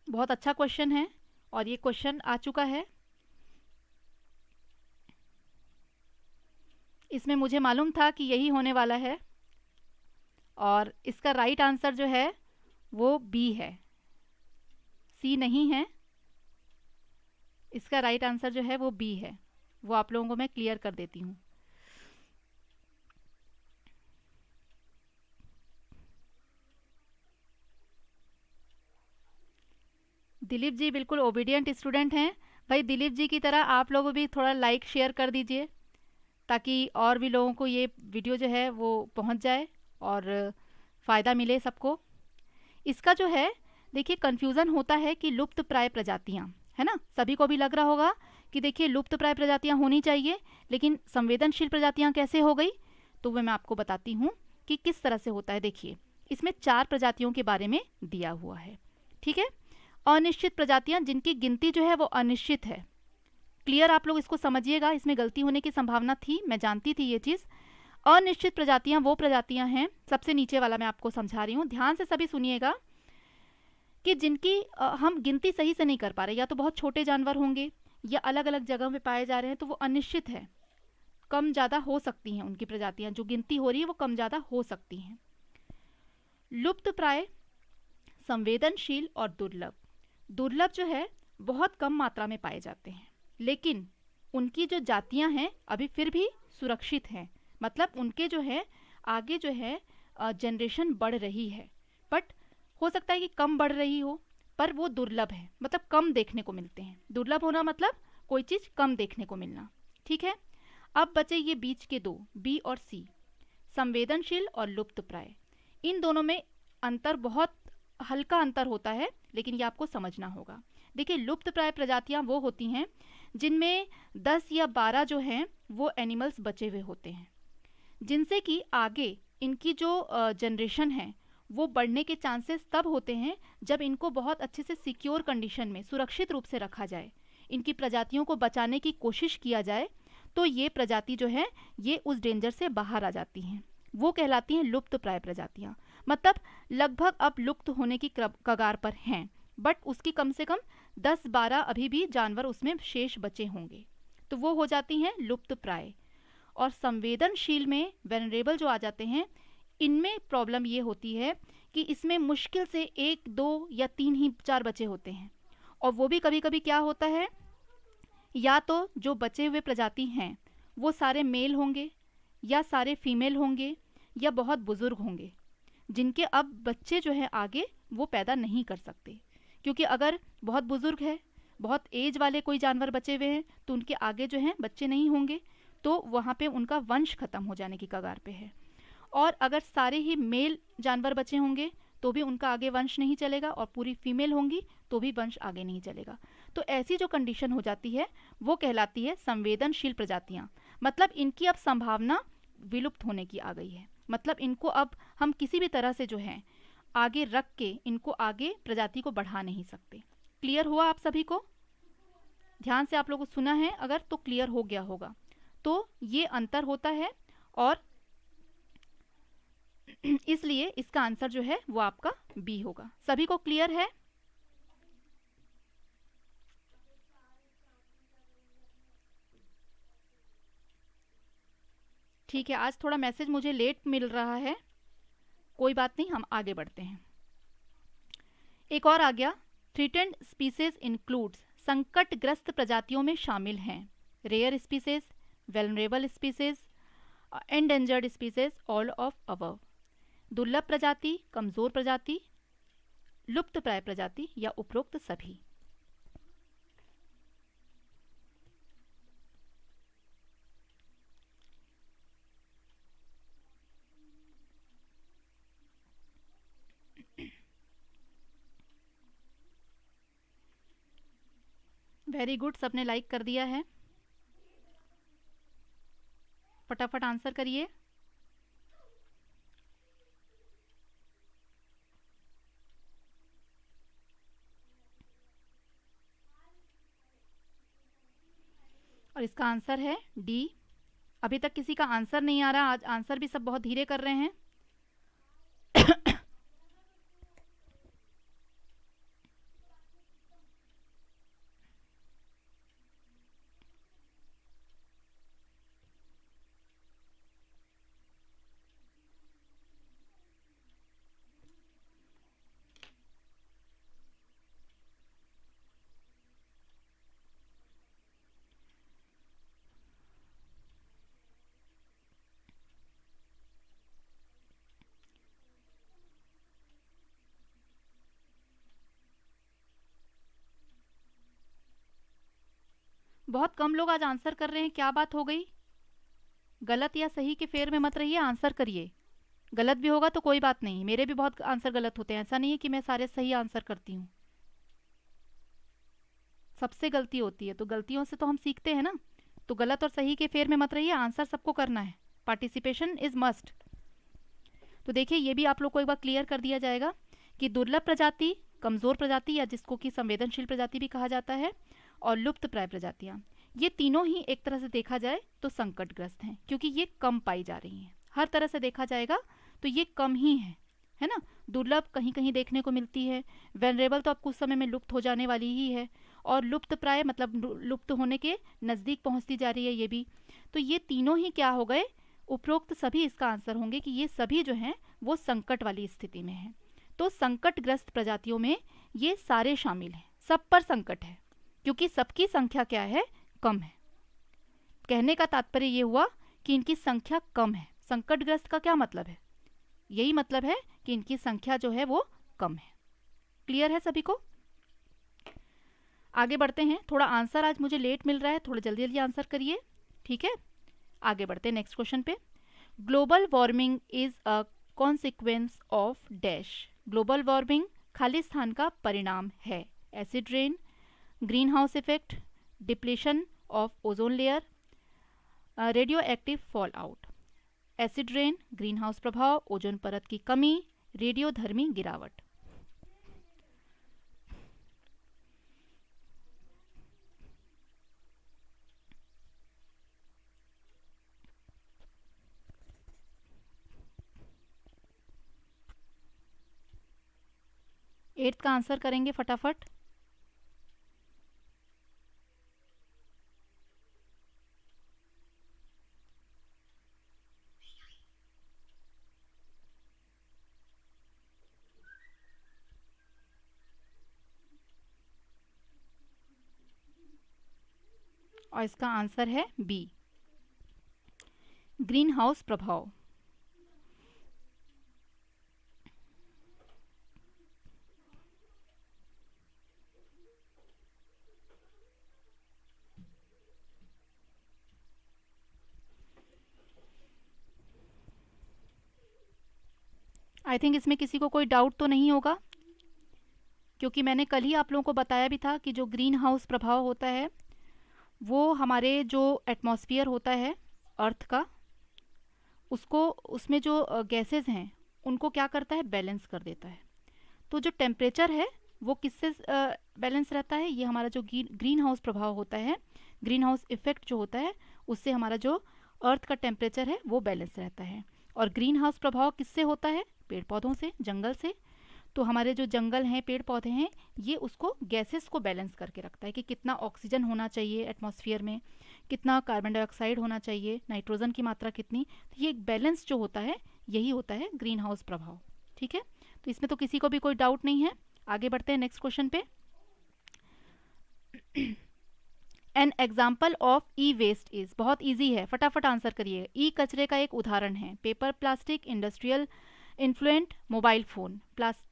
बहुत अच्छा क्वेश्चन है और ये क्वेश्चन आ चुका है। इसमें मुझे मालूम था कि यही होने वाला है और इसका राइट आंसर जो है वो बी है, सी नहीं है। इसका राइट आंसर जो है वो बी है, वो आप लोगों को मैं क्लियर कर देती हूँ। दिलीप जी बिल्कुल ओबीडियंट स्टूडेंट हैं। भाई दिलीप जी की तरह आप लोग भी थोड़ा लाइक शेयर कर दीजिए ताकि और भी लोगों को ये वीडियो जो है वो पहुंच जाए और फ़ायदा मिले सबको। इसका जो है देखिए कन्फ्यूज़न होता है कि लुप्त प्राय प्रजातियां, है ना, सभी को भी लग रहा होगा कि देखिए लुप्त प्राय प्रजातियां होनी चाहिए, लेकिन संवेदनशील प्रजातियां कैसे हो गई, तो वह मैं आपको बताती हूँ कि किस तरह से होता है। देखिए इसमें 4 प्रजातियों के बारे में दिया हुआ है, ठीक है। अनिश्चित प्रजातियां जिनकी गिनती जो है वो अनिश्चित है, क्लियर आप लोग इसको समझिएगा, इसमें गलती होने की संभावना थी, मैं जानती थी ये चीज़। अनिश्चित प्रजातियां वो प्रजातियां हैं, सबसे नीचे वाला मैं आपको समझा रही हूँ, ध्यान से सभी सुनिएगा, कि जिनकी हम गिनती सही से नहीं कर पा रहे, या तो बहुत छोटे जानवर होंगे या अलग अलग जगह में पाए जा रहे हैं, तो वो अनिश्चित है, कम ज़्यादा हो सकती हैं उनकी प्रजातियां, जो गिनती हो रही है वो कम ज़्यादा हो सकती हैं। लुप्त प्राय, संवेदनशील और दुर्लभ। दुर्लभ जो है बहुत कम मात्रा में पाए जाते हैं, लेकिन उनकी जो जातियां हैं अभी फिर भी सुरक्षित हैं, मतलब उनके जो है आगे जो है जनरेशन बढ़ रही है, बट हो सकता है कि कम बढ़ रही हो, पर वो दुर्लभ है, मतलब कम देखने को मिलते हैं। दुर्लभ होना मतलब कोई चीज़ कम देखने को मिलना। ठीक है, अब बचे ये बीच के दो, बी और सी, संवेदनशील और लुप्त प्राय। इन दोनों में अंतर बहुत हल्का अंतर होता है, लेकिन ये आपको समझना होगा। देखिए, लुप्त प्राय प्रजातियां वो होती हैं जिनमें 10 या 12 जो हैं वो एनिमल्स बचे हुए होते हैं, जिनसे कि आगे इनकी जो जनरेशन है वो बढ़ने के चांसेस तब होते हैं जब इनको बहुत अच्छे से सिक्योर कंडीशन में सुरक्षित रूप से रखा जाए, इनकी प्रजातियों को बचाने की कोशिश किया जाए, तो ये प्रजाति जो है ये उस डेंजर से बाहर आ जाती हैं। वो कहलाती हैं लुप्त प्राय प्रजातियां। मतलब लगभग अब लुप्त होने की कगार पर हैं, बट उसकी कम से कम 10-12 अभी भी जानवर उसमें शेष बचे होंगे, तो वो हो जाती हैं लुप्त प्राय। और संवेदनशील में वेनरेबल जो आ जाते हैं, इनमें प्रॉब्लम ये होती है कि इसमें मुश्किल से 1, 2 या 3 ही 4 बचे होते हैं, और वो भी कभी कभी क्या होता है, या तो जो बचे हुए प्रजाति हैं वो सारे मेल होंगे या सारे फीमेल होंगे या बहुत बुजुर्ग होंगे, जिनके अब बच्चे जो है आगे वो पैदा नहीं कर सकते, क्योंकि अगर बहुत बुजुर्ग है, बहुत एज वाले कोई जानवर बचे हुए हैं, तो उनके आगे जो हैं बच्चे नहीं होंगे, तो वहाँ पे उनका वंश खत्म हो जाने की कगार पे है। और अगर सारे ही मेल जानवर बचे होंगे तो भी उनका आगे वंश नहीं चलेगा, और पूरी फीमेल होंगी तो भी वंश आगे नहीं चलेगा। तो ऐसी जो कंडीशन हो जाती है वो कहलाती है संवेदनशील प्रजातियाँ। मतलब इनकी अब संभावना विलुप्त होने की आ गई है, मतलब इनको अब हम किसी भी तरह से जो है आगे रख के इनको आगे प्रजाति को बढ़ा नहीं सकते। क्लियर हुआ आप सभी को? ध्यान से आप लोगों को सुना है अगर, तो क्लियर हो गया होगा। तो ये अंतर होता है, और इसलिए इसका आंसर जो है वो आपका बी होगा। सभी को क्लियर है? ठीक है, आज थोड़ा मैसेज मुझे लेट मिल रहा है, कोई बात नहीं, हम आगे बढ़ते हैं। एक और आ गया, थ्रेटेंड स्पीसीज इंक्लूड्स, संकटग्रस्त प्रजातियों में शामिल हैं rare species, vulnerable species, endangered species, all of above. दुर्लभ प्रजाति, कमजोर प्रजाति, लुप्त प्राय प्रजाति या उपरोक्त सभी। वेरी गुड, सबने लाइक कर दिया है, फटाफट आंसर करिए। और इसका आंसर है डी। अभी तक किसी का आंसर नहीं आ रहा, आज आंसर भी सब बहुत धीरे कर रहे हैं। बहुत कम लोग आज आंसर कर रहे हैं, क्या बात हो गई? गलत या सही के फेर में मत रहिए, आंसर करिए। गलत भी होगा तो कोई बात नहीं, मेरे भी बहुत आंसर गलत होते हैं, ऐसा नहीं है कि मैं सारे सही आंसर करती हूँ, सबसे गलती होती है, तो गलतियों से तो हम सीखते हैं ना। तो गलत और सही के फेर में मत रहिए, आंसर सबको करना है, पार्टिसिपेशन इज मस्ट। तो देखिए, ये भी आप लोग को एक बार क्लियर कर दिया जाएगा कि दुर्लभ प्रजाति, कमजोर प्रजाति या जिसको कि संवेदनशील प्रजाति भी कहा जाता है, और लुप्त प्राय प्रजातियां, ये तीनों ही एक तरह से देखा जाए तो संकटग्रस्त हैं, क्योंकि ये कम पाई जा रही हैं। हर तरह से देखा जाएगा तो ये कम ही है ना। दुर्लभ कहीं कहीं देखने को मिलती है, वेनरेबल तो अब कुछ समय में लुप्त हो जाने वाली ही है, और लुप्त प्राय मतलब लुप्त होने के नज़दीक पहुंचती जा रही है ये भी। तो ये तीनों ही क्या हो गए, उपरोक्त सभी इसका आंसर होंगे कि ये सभी जो हैं वो संकट वाली स्थिति में हैं। तो संकटग्रस्त प्रजातियों में ये सारे शामिल हैं, सब पर संकट है, क्योंकि सबकी संख्या क्या है, कम है। कहने का तात्पर्य ये हुआ कि इनकी संख्या कम है। संकटग्रस्त का क्या मतलब है? यही मतलब है कि इनकी संख्या जो है वो कम है। क्लियर है सभी को? आगे बढ़ते हैं। थोड़ा आंसर आज मुझे लेट मिल रहा है, थोड़ा जल्दी जल्दी आंसर करिए, ठीक है? आगे बढ़ते हैं नेक्स्ट क्वेश्चन पे। Global warming is a consequence of dash. Global warming खाली स्थान का परिणाम है। Acid rain, green house effect, depletion of ozone layer, radio active fall out. Acid rain, green house प्रभाव, ओजोन परत की कमी, रेडियोधर्मी गिरावट। एट्थ का आंसर करेंगे फटाफट। और इसका आंसर है बी, ग्रीन हाउस प्रभाव। आई थिंक इसमें किसी को कोई डाउट तो नहीं होगा, क्योंकि मैंने कल ही आप लोगों को बताया भी था कि जो ग्रीन हाउस प्रभाव होता है वो हमारे जो एटमॉस्फेयर होता है अर्थ का, उसको, उसमें जो गैसेस हैं उनको क्या करता है, बैलेंस कर देता है। तो जो टेम्परेचर है वो किससे बैलेंस रहता है? ये हमारा जो ग्रीन हाउस प्रभाव होता है, ग्रीन हाउस इफेक्ट जो होता है, उससे हमारा जो अर्थ का टेम्परेचर है वो बैलेंस रहता है। और ग्रीन हाउस प्रभाव किससे होता है? पेड़ पौधों से, जंगल से। तो हमारे जो जंगल हैं, पेड़ पौधे हैं, ये उसको गैसेस को बैलेंस करके रखता है कि कितना ऑक्सीजन होना चाहिए एटमॉस्फेयर में, कितना कार्बन डाइऑक्साइड होना चाहिए, नाइट्रोजन की मात्रा कितनी। तो ये एक बैलेंस जो होता है यही होता है ग्रीन हाउस प्रभाव, ठीक है? तो इसमें तो किसी को भी कोई डाउट नहीं है। आगे बढ़ते हैं नेक्स्ट क्वेश्चन पे। An example of e waste is, बहुत ईजी है, फटाफट आंसर करिए। ई कचरे का एक उदाहरण है paper, plastic, industrial influential, mobile phone.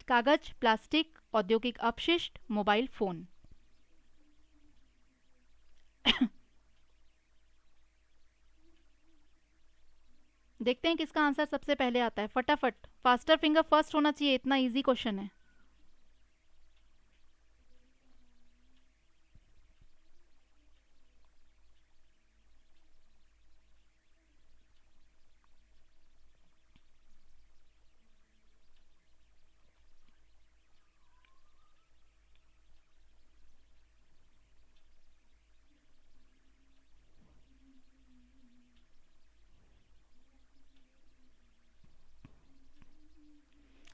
कागज, प्लास्टिक, औद्योगिक अपशिष्ट, मोबाइल फोन। देखते हैं किसका आंसर सबसे पहले आता है। फटाफट, फास्टर फिंगर फर्स्ट होना चाहिए, इतना इजी क्वेश्चन है।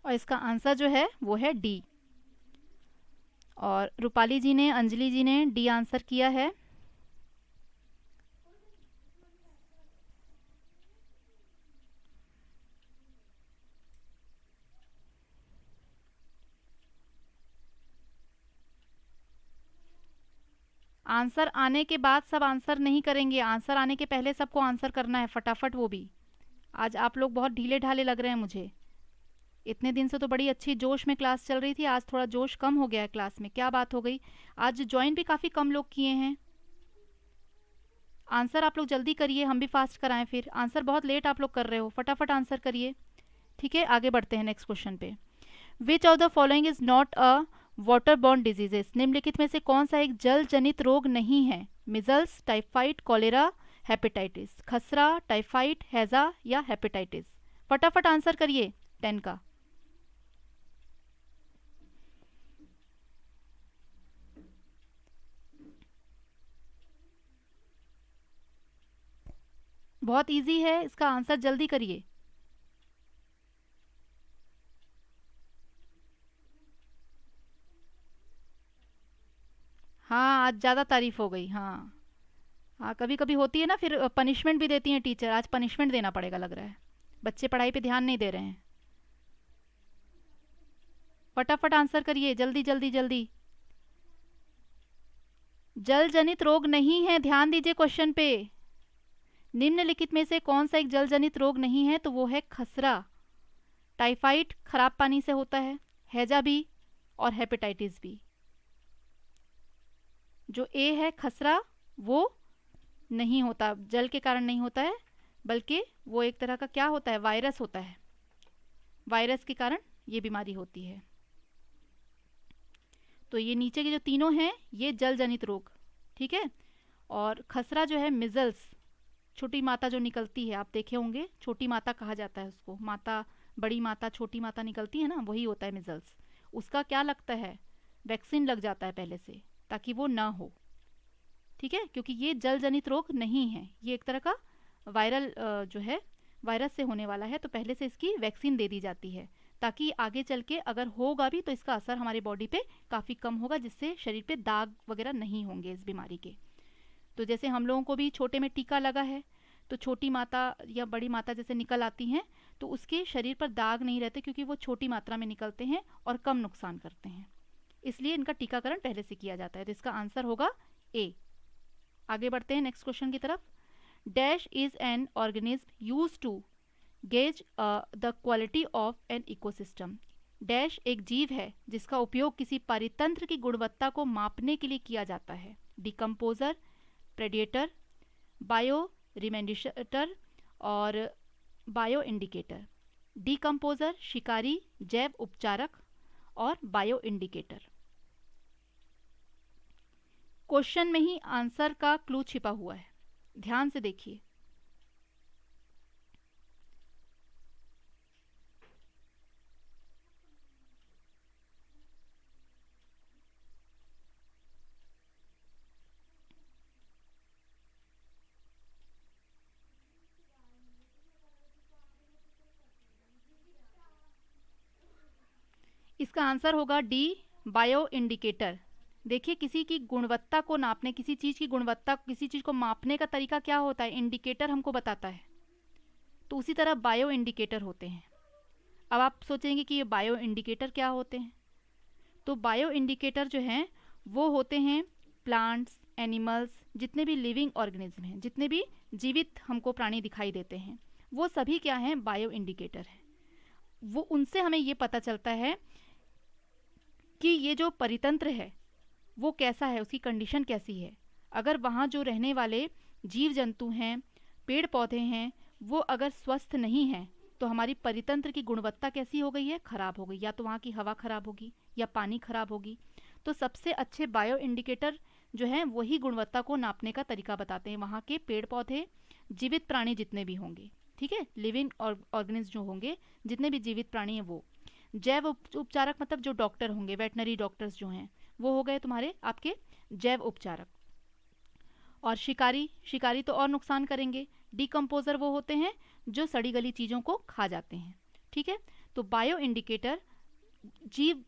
और इसका आंसर जो है वो है डी। और रूपाली जी ने, अंजलि जी ने डी आंसर किया है। आंसर आने के बाद सब आंसर नहीं करेंगे, आंसर आने के पहले सबको आंसर करना है फटाफट, वो भी। आज आप लोग बहुत ढीले ढाले लग रहे हैं मुझे। इतने दिन से तो बड़ी अच्छी जोश में क्लास चल रही थी, आज थोड़ा जोश कम हो गया है क्लास में, क्या बात हो गई? आज ज्वाइन भी काफ़ी कम लोग किए हैं। आंसर आप लोग जल्दी करिए, हम भी फास्ट कराएं फिर। आंसर बहुत लेट आप लोग कर रहे हो, फटाफट आंसर करिए, ठीक है? आगे बढ़ते हैं नेक्स्ट क्वेश्चन पे। विच of the following is not a water borne diseases. निम्नलिखित में से कौन सा एक जल जनित रोग नहीं है? Measles, typhoid, cholera, hepatitis. खसरा, टाइफाइड, हैजा या हेपेटाइटिस। फटाफट आंसर करिए 10 का। बहुत इजी है, इसका आंसर जल्दी करिए। हाँ, आज ज़्यादा तारीफ हो गई। हाँ हाँ, कभी कभी होती है ना, फिर पनिशमेंट भी देती हैं टीचर। आज पनिशमेंट देना पड़ेगा लग रहा है, बच्चे पढ़ाई पे ध्यान नहीं दे रहे हैं। फटाफट आंसर करिए, जल्दी जल्दी जल्दी। जल जनित रोग नहीं है, ध्यान दीजिए क्वेश्चन पे। निम्नलिखित में से कौन सा एक जल जनित रोग नहीं है? तो वो है खसरा। टाइफाइड खराब पानी से होता है, हैजा बी और हेपेटाइटिस बी। जो ए है खसरा वो नहीं होता, जल के कारण नहीं होता है, बल्कि वो एक तरह का क्या होता है, वायरस होता है। वायरस के कारण ये बीमारी होती है। तो ये नीचे के जो तीनों हैं ये जल जनित रोग, ठीक है। और खसरा जो है मिजल्स, छोटी माता जो निकलती है, आप देखे होंगे छोटी माता कहा जाता है उसको, माता बड़ी माता छोटी माता निकलती है ना, वही होता है मिजल्स। उसका क्या लगता है, वैक्सीन लग जाता है पहले से ताकि वो ना हो, ठीक है। क्योंकि ये जल जनित रोग नहीं है, ये एक तरह का वायरल जो है वायरस से होने वाला है, तो पहले से इसकी वैक्सीन दे दी जाती है ताकि आगे चल के अगर होगा भी तो इसका असर हमारे बॉडी पे काफ़ी कम होगा, जिससे शरीर पे दाग वगैरह नहीं होंगे इस बीमारी के। तो जैसे हम लोगों को भी छोटे में टीका लगा है, तो छोटी माता या बड़ी माता जैसे निकल आती हैं तो उसके शरीर पर दाग नहीं रहते, क्योंकि वो छोटी मात्रा में निकलते हैं और कम नुकसान करते हैं, इसलिए इनका टीकाकरण पहले से किया जाता है। तो इसका आंसर होगा ए। आगे बढ़ते हैं नेक्स्ट क्वेश्चन की तरफ। Dash is an organism use to gauge the quality of an ecosystem. Dash एक जीव है जिसका उपयोग किसी परितंत्र की गुणवत्ता को मापने के लिए किया जाता है। डिकम्पोजर, प्रेडिएटर, बायो रिमेंडिटर और बायो इंडिकेटर। डिकम्पोजर शिकारी, जैव उपचारक और बायो इंडिकेटर। क्वेश्चन में ही आंसर का क्लू छिपा हुआ है, ध्यान से देखिए। इसका आंसर होगा डी, बायो इंडिकेटर। देखिए किसी की गुणवत्ता को नापने, किसी चीज़ की गुणवत्ता, किसी चीज़ को मापने का तरीका क्या होता है, इंडिकेटर हमको बताता है। तो उसी तरह बायो इंडिकेटर होते हैं। अब आप सोचेंगे कि ये बायो इंडिकेटर क्या होते हैं, तो बायो इंडिकेटर जो हैं वो होते हैं प्लांट्स, एनिमल्स, जितने भी लिविंग ऑर्गेनिज्म हैं, जितने भी जीवित हमको प्राणी दिखाई देते हैं, वो सभी क्या हैं, बायो इंडिकेटर हैं। वो उनसे हमें ये पता चलता है कि ये जो परितंत्र है वो कैसा है, उसकी कंडीशन कैसी है। अगर वहाँ जो रहने वाले जीव जंतु हैं, पेड़ पौधे हैं, वो अगर स्वस्थ नहीं हैं तो हमारी परितंत्र की गुणवत्ता कैसी हो गई है, खराब हो गई। या तो वहाँ की हवा खराब होगी या पानी खराब होगी। तो सबसे अच्छे बायो इंडिकेटर जो हैं वही गुणवत्ता को नापने का तरीका बताते हैं। वहाँ के पेड़ पौधे, जीवित प्राणी जितने भी होंगे, ठीक है, लिविंग ऑर्गेनिज्म जो होंगे, जितने भी जीवित प्राणी हैं वो। जैव उपचारक मतलब जो डॉक्टर होंगे, वेटनरी डॉक्टर्स जो हैं, वो हो गए तुम्हारे आपके जैव उपचारक। और शिकारी, शिकारी तो और नुकसान करेंगे। डिकम्पोजर वो होते हैं जो सड़ी गली चीज़ों को खा जाते हैं, ठीक है। तो बायो इंडिकेटर जीव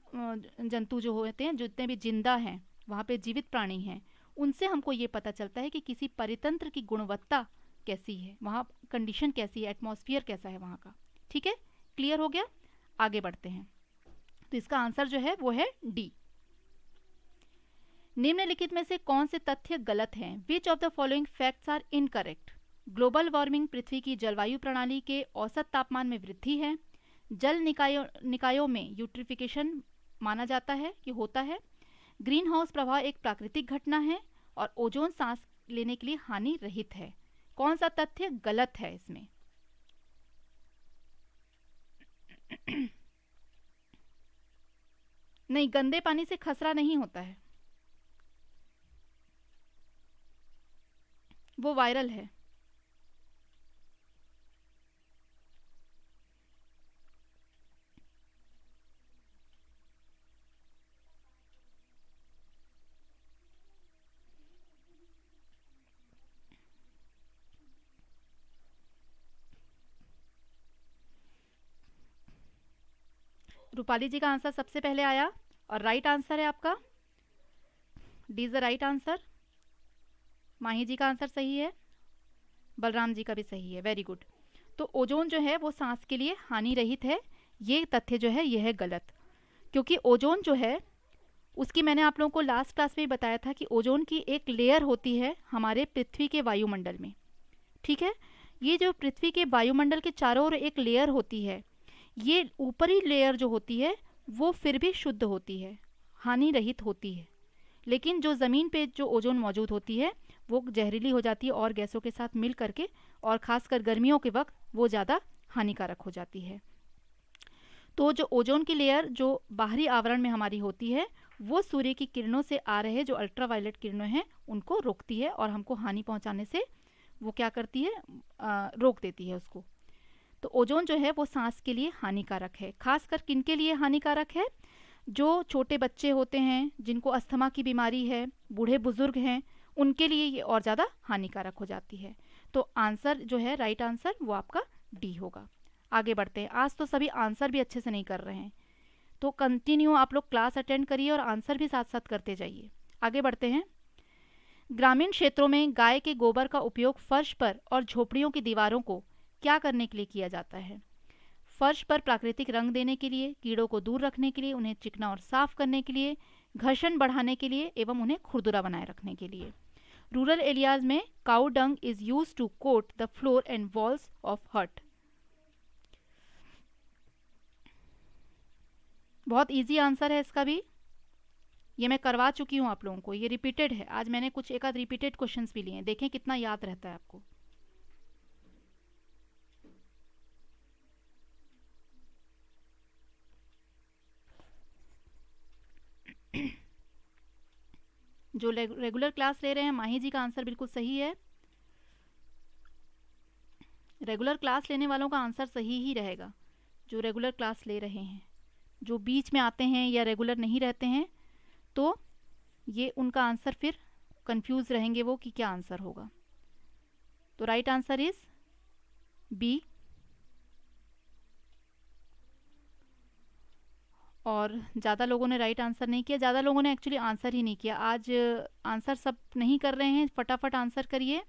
जंतु जो होते हैं, जितने भी जिंदा हैं, वहाँ पे जीवित प्राणी हैं, उनसे हमको ये पता चलता है कि किसी परितंत्र की गुणवत्ता कैसी है, वहाँ कंडीशन कैसी है, एटमॉस्फेयर कैसा है वहाँ का, ठीक है। क्लियर हो गया, आगे बढ़ते हैं। तो इसका आंसर जो है वो है डी। निम्नलिखित में से कौन से तथ्य गलत हैं? Which of the following facts are incorrect? Global warming पृथ्वी की जलवायु प्रणाली के औसत तापमान में वृद्धि है। जल निकायों में यूट्रिफिकेशन माना जाता है कि होता है। ग्रीन हाउस प्रभाव एक प्राकृतिक घटना है और ओजोन सांस लेने के लिए हानि रहित है। कौन सा तथ्य गलत है इसमें? नहीं, गंदे पानी से खसरा नहीं होता है, वो वायरल है। रूपाली जी का आंसर सबसे पहले आया और राइट आंसर है आपका, D is the right answer. Mahi ji का आंसर सही है, बलराम जी का भी सही है, वेरी गुड। तो ओजोन जो है वो सांस के लिए हानि रहित है, ये तथ्य जो है यह है गलत। क्योंकि ओजोन जो है उसकी मैंने आप लोगों को लास्ट क्लास में ही बताया था कि ओजोन की एक लेयर होती है हमारे पृथ्वी के वायुमंडल में। ठीक है। ये जो पृथ्वी के वायुमंडल के चारों ओर एक लेयर होती है, ये ऊपरी लेयर जो होती है वो फिर भी शुद्ध होती है, हानि रहित होती है, लेकिन जो ज़मीन पे जो ओजोन मौजूद होती है वो जहरीली हो जाती है और गैसों के साथ मिल करके, और ख़ासकर गर्मियों के वक्त वो ज़्यादा हानिकारक हो जाती है। तो जो ओजोन की लेयर जो बाहरी आवरण में हमारी होती है वो सूर्य की किरणों से आ रहे जो अल्ट्रावायलेट किरणें हैं उनको रोकती है और हमको हानि पहुंचाने से वो क्या करती है, रोक देती है उसको। तो ओजोन जो है वो सांस के लिए हानिकारक है। खासकर किन के लिए हानिकारक है? जो छोटे बच्चे होते हैं, जिनको अस्थमा की बीमारी है, बूढ़े बुजुर्ग हैं, उनके लिए ये और ज़्यादा हानिकारक हो जाती है। तो आंसर जो है, राइट आंसर वो आपका डी होगा। आगे बढ़ते हैं। आज तो सभी आंसर भी अच्छे से नहीं कर रहे हैं, तो कंटिन्यू आप लोग क्लास अटेंड करिए और आंसर भी साथ साथ करते जाइए। आगे बढ़ते हैं। ग्रामीण क्षेत्रों में गाय के गोबर का उपयोग फर्श पर और झोपड़ियों की दीवारों को क्या करने के लिए किया जाता है? फर्श पर प्राकृतिक रंग देने के लिए, कीड़ों को दूर रखने के लिए, उन्हें चिकना और साफ करने के लिए, घर्षण बढ़ाने के लिए एवं उन्हें खुरदुरा बनाए रखने के लिए। रूरल एरियाज में cow dung is use to coat the floor and walls of hut. बहुत इजी आंसर है इसका भी, ये मैं करवा चुकी हूँ आप लोगों को, ये रिपीटेड है। आज मैंने कुछ एक आध रिपीटेड क्वेश्चंस भी लिए हैं, देखें कितना याद रहता है आपको। जो रेगुलर क्लास ले रहे हैं, माही जी का आंसर बिल्कुल सही है। रेगुलर क्लास लेने वालों का आंसर सही ही रहेगा, जो रेगुलर क्लास ले रहे हैं। जो बीच में आते हैं या रेगुलर नहीं रहते हैं तो ये उनका आंसर फिर कंफ्यूज रहेंगे वो कि क्या आंसर होगा। तो राइट आंसर इज बी। और ज़्यादा लोगों ने राइट आंसर नहीं किया, ज़्यादा लोगों ने एक्चुअली आंसर ही नहीं किया। आज आंसर सब नहीं कर रहे हैं, फटाफट आंसर करिए।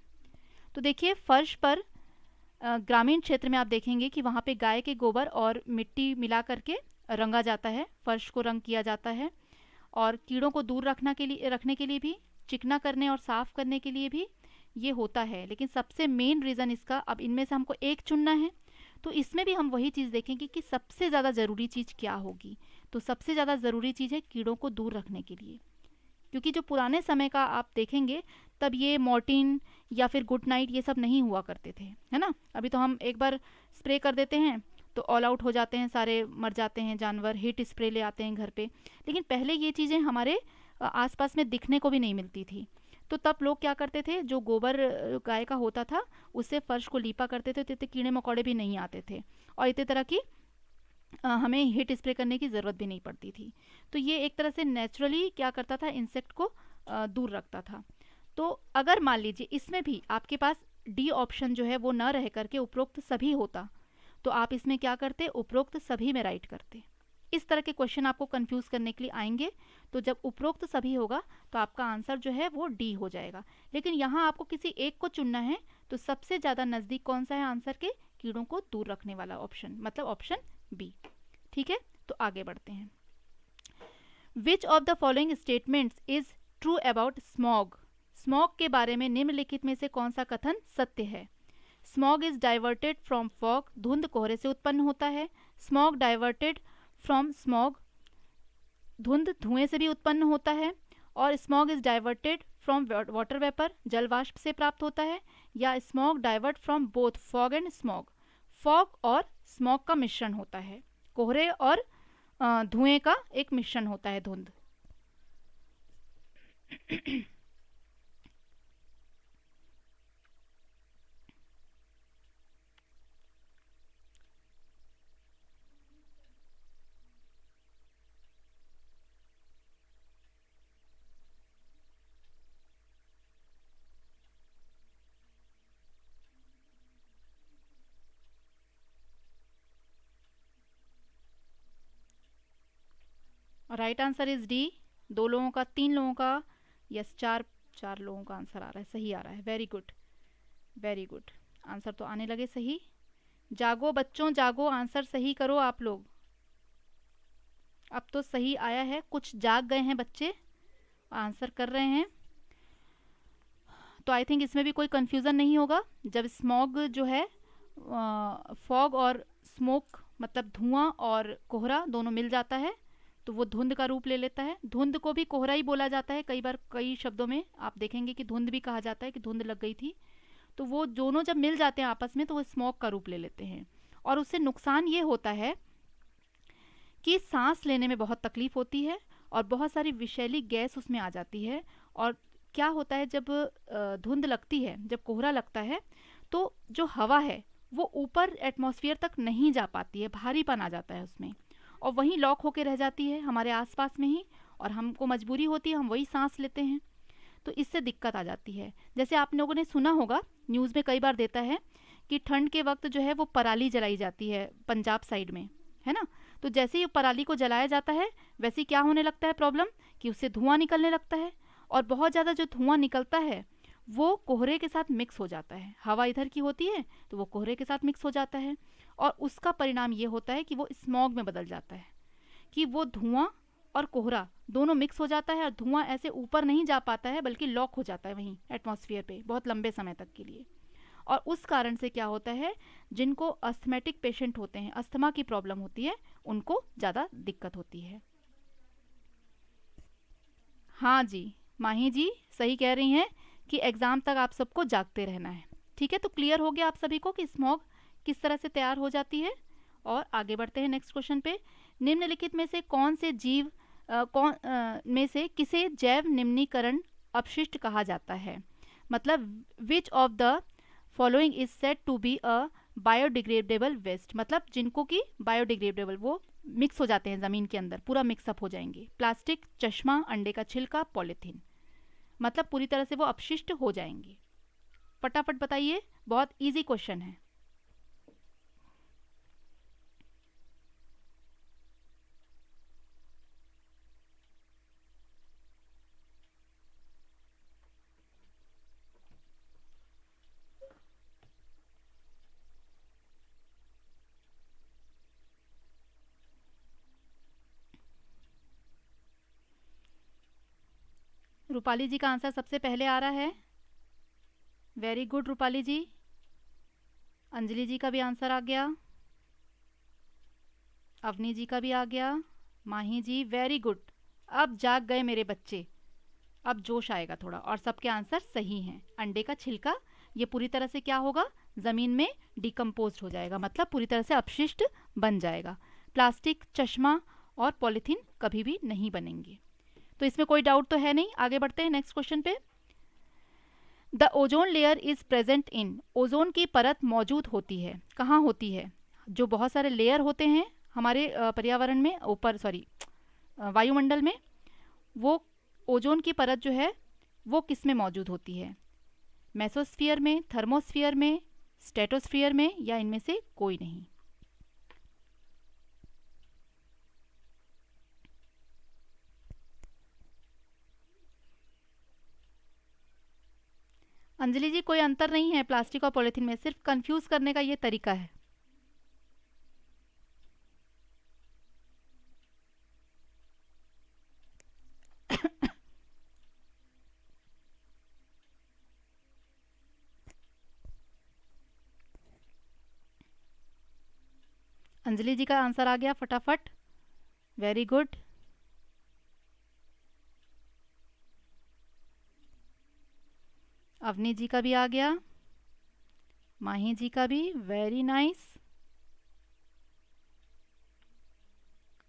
तो देखिए, फर्श पर ग्रामीण क्षेत्र में आप देखेंगे कि वहाँ पे गाय के गोबर और मिट्टी मिला करके रंगा जाता है, फर्श को रंग किया जाता है, और कीड़ों को दूर रखने के लिए भी, चिकना करने और साफ़ करने के लिए भी ये होता है। लेकिन सबसे मेन रीज़न इसका, अब इनमें से हमको एक चुनना है, तो इसमें भी हम वही चीज़ देखेंगे कि सबसे ज़्यादा ज़रूरी चीज़ क्या होगी। तो सबसे ज़्यादा ज़रूरी चीज़ है कीड़ों को दूर रखने के लिए, क्योंकि जो पुराने समय का आप देखेंगे तब ये मॉर्टिन या फिर गुड नाइट ये सब नहीं हुआ करते थे, है ना। अभी तो हम एक बार स्प्रे कर देते हैं तो ऑल आउट हो जाते हैं, सारे मर जाते हैं जानवर, हीट स्प्रे ले आते हैं घर पे। लेकिन पहले ये चीज़ें हमारे आसपास में दिखने को भी नहीं मिलती थी। तो तब लोग क्या करते थे, जो गोबर गाय का होता था उससे फर्श को लीपा करते थे, तो इतने कीड़े मकोड़े भी नहीं आते थे और इतने तरह की हमें हीट स्प्रे करने की ज़रूरत भी नहीं पड़ती थी। तो ये एक तरह से नेचुरली क्या करता था, इंसेक्ट को दूर रखता था। तो अगर मान लीजिए इसमें भी आपके पास डी ऑप्शन जो है वो न रह करके उपरोक्त सभी होता, तो आप इसमें क्या करते, उपरोक्त सभी में राइट करते। इस तरह के क्वेश्चन आपको कंफ्यूज करने के लिए आएंगे। तो जब उपरोक्त सभी होगा तो आपका आंसर जो है वो डी हो जाएगा। लेकिन यहाँ आपको किसी एक को चुनना है, तो सबसे ज़्यादा नज़दीक कौन सा है आंसर के, कीड़ों को दूर रखने वाला ऑप्शन, मतलब ऑप्शन बी। ठीक है, तो आगे बढ़ते हैं। Which of the following statements is true about smog? Smog के बारे में निम्नलिखित में से कौन सा कथन सत्य है? Smog is diverted from fog, धुंध कोहरे से उत्पन्न होता है। स्मॉग डाइवर्टेड फ्रॉम स्मॉग, धुंध धुएं से भी उत्पन्न होता है। और smog is diverted from water vapour, जल वाष्प से प्राप्त होता है। या smog divert from both fog and smog, fog और स्मॉग का मिश्रण होता है, कोहरे और धुएं का एक मिश्रण होता है धुंध। Right answer is D. 2 लोगों का, 3 लोगों का, यस 4 लोगों का आंसर आ रहा है, सही आ रहा है। Very good, very good, answer तो आने लगे सही। जागो बच्चों जागो, आंसर सही करो आप लोग। अब तो सही आया है, कुछ जाग गए हैं बच्चे, आंसर कर रहे हैं। तो आई थिंक इसमें भी कोई कन्फ्यूज़न नहीं होगा। जब स्मॉग जो है, फॉग और स्मोक मतलब धुआं और कोहरा दोनों मिल जाता है तो वो धुंध का रूप ले लेता है। धुंध को भी कोहरा ही बोला जाता है, कई बार कई शब्दों में आप देखेंगे कि धुंध भी कहा जाता है कि धुंध लग गई थी। तो वो दोनों जब मिल जाते हैं आपस में तो वो स्मॉग का रूप ले लेते हैं। और उससे नुकसान ये होता है कि सांस लेने में बहुत तकलीफ होती है और बहुत सारी विषैली गैस उसमें आ जाती है। और क्या होता है, जब धुंध लगती है, जब कोहरा लगता है, तो जो हवा है वो ऊपर एटमॉस्फेयर तक नहीं जा पाती है, भारीपन आ जाता है उसमें और वहीं लॉक होके रह जाती है हमारे आसपास में ही, और हमको मजबूरी होती है, हम वही सांस लेते हैं, तो इससे दिक्कत आ जाती है। जैसे आप लोगों ने सुना होगा, न्यूज़ में कई बार देता है कि ठंड के वक्त जो है वो पराली जलाई जाती है पंजाब साइड में, है ना। तो जैसे ही पराली को जलाया जाता है वैसे ही क्या होने लगता है प्रॉब्लम, कि उससे धुआं निकलने लगता है और बहुत ज़्यादा जो धुआं निकलता है वो कोहरे के साथ मिक्स हो जाता है। हवा इधर की होती है तो वो कोहरे के साथ मिक्स हो जाता है और उसका परिणाम ये होता है कि वो स्मॉग में बदल जाता है, कि वो धुआं और कोहरा दोनों मिक्स हो जाता है और धुआं ऐसे ऊपर नहीं जा पाता है बल्कि लॉक हो जाता है वहीं एटमॉस्फेयर पे बहुत लंबे समय तक के लिए। और उस कारण से क्या होता है, जिनको अस्थमेटिक पेशेंट होते हैं, अस्थमा की प्रॉब्लम होती है, उनको ज़्यादा दिक्कत होती है। हाँ जी, माही जी सही कह रही हैं कि एग्ज़ाम तक आप सबको जागते रहना है। ठीक है, तो क्लियर हो गया आप सभी को कि स्मॉग किस तरह से तैयार हो जाती है। और आगे बढ़ते हैं नेक्स्ट क्वेश्चन पे। निम्नलिखित में से कौन से जीव में से किसे जैव निम्नीकरण अपशिष्ट कहा जाता है, मतलब which of the following is said to be a biodegradable waste, मतलब जिनको कि बायोडिग्रेडेबल वो मिक्स हो जाते हैं ज़मीन के अंदर, पूरा मिक्सअप हो जाएंगे। प्लास्टिक, चश्मा, अंडे का छिलका, पॉलीथीन, मतलब पूरी तरह से वो अपशिष्ट हो जाएंगे। फटाफट बताइए, बहुत इजी क्वेश्चन है। रूपाली जी का आंसर सबसे पहले आ रहा है। वेरी गुड रूपाली जी। अंजलि जी का भी आंसर आ गया, अवनी जी का भी आ गया, माही जी वेरी गुड। अब जाग गए मेरे बच्चे, अब जोश आएगा थोड़ा, और सबके आंसर सही हैं। अंडे का छिलका ये पूरी तरह से क्या होगा, ज़मीन में डिकम्पोज हो जाएगा, मतलब पूरी तरह से अपशिष्ट बन जाएगा। प्लास्टिक, चश्मा और पॉलीथीन कभी भी नहीं बनेंगे। तो इसमें कोई डाउट तो है नहीं। आगे बढ़ते हैं नेक्स्ट क्वेश्चन पे। The ozone layer is present in, ozone की परत मौजूद होती है, कहाँ होती है। जो बहुत सारे लेयर होते हैं हमारे पर्यावरण में, ऊपर सॉरी वायुमंडल में, वो ओजोन की परत जो है वो किस में मौजूद होती है, मेसोस्फीयर में, थर्मोस्फीयर में, स्ट्रेटोस्फीयर में, या इनमें से कोई नहीं। अंजलि जी कोई अंतर नहीं है प्लास्टिक और पॉलीथीन में, सिर्फ कंफ्यूज करने का ये तरीका है। अंजलि जी का आंसर आ गया फटाफट, वेरी गुड। अवनी जी का भी आ गया, माही जी का भी, वेरी नाइस,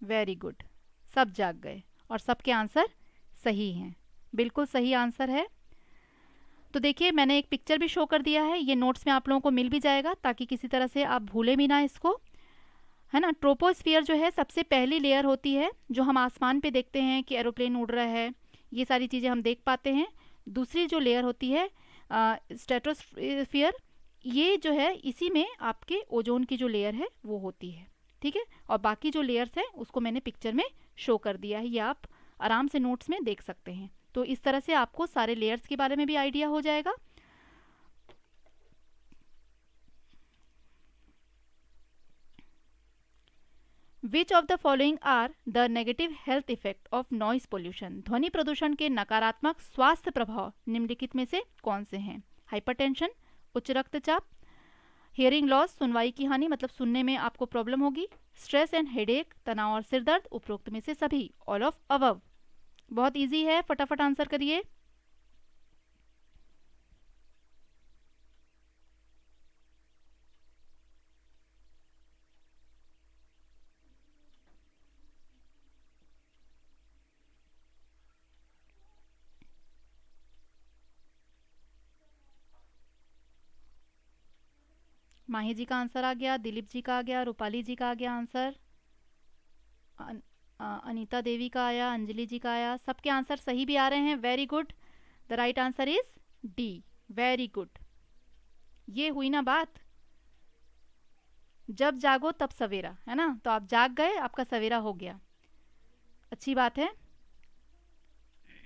वेरी गुड। सब जाग गए और सबके आंसर सही हैं, बिल्कुल सही आंसर है। तो देखिए मैंने एक पिक्चर भी शो कर दिया है, ये नोट्स में आप लोगों को मिल भी जाएगा ताकि किसी तरह से आप भूलें भी ना इसको, है ना। ट्रोपोस्फियर जो है सबसे पहली लेयर होती है, जो हम आसमान पे देखते हैं कि एरोप्लेन उड़ रहा है, ये सारी चीज़ें हम देख पाते हैं। दूसरी जो लेयर होती है स्ट्रेटोस्फियर, ये जो है इसी में आपके ओजोन की जो लेयर है वो होती है, ठीक है। और बाकी जो लेयर्स है उसको मैंने पिक्चर में शो कर दिया है, ये आप आराम से नोट्स में देख सकते हैं। तो इस तरह से आपको सारे लेयर्स के बारे में भी आइडिया हो जाएगा। Which of the following are the negative health effect of noise pollution, ध्वनि प्रदूषण के नकारात्मक स्वास्थ्य प्रभाव निम्नलिखित में से कौन से हैं? हाइपरटेंशन, उच्च रक्तचाप, हियरिंग लॉस, सुनवाई की हानि मतलब सुनने में आपको प्रॉब्लम होगी, स्ट्रेस एंड हेडेक, तनाव और सिरदर्द, उपरोक्त में से सभी, ऑल ऑफ अबव। बहुत इजी है, फटाफट आंसर करिए। माही जी का आंसर आ गया, दिलीप जी का आ गया, रूपाली जी का आ गया आंसर, अनीता देवी का आया, अंजलि जी का आया, सबके आंसर सही भी आ रहे हैं। Very good, the right answer is D. Very good. ये हुई ना बात, जब जागो तब सवेरा, है ना? तो आप जाग गए, आपका सवेरा हो गया, अच्छी बात है।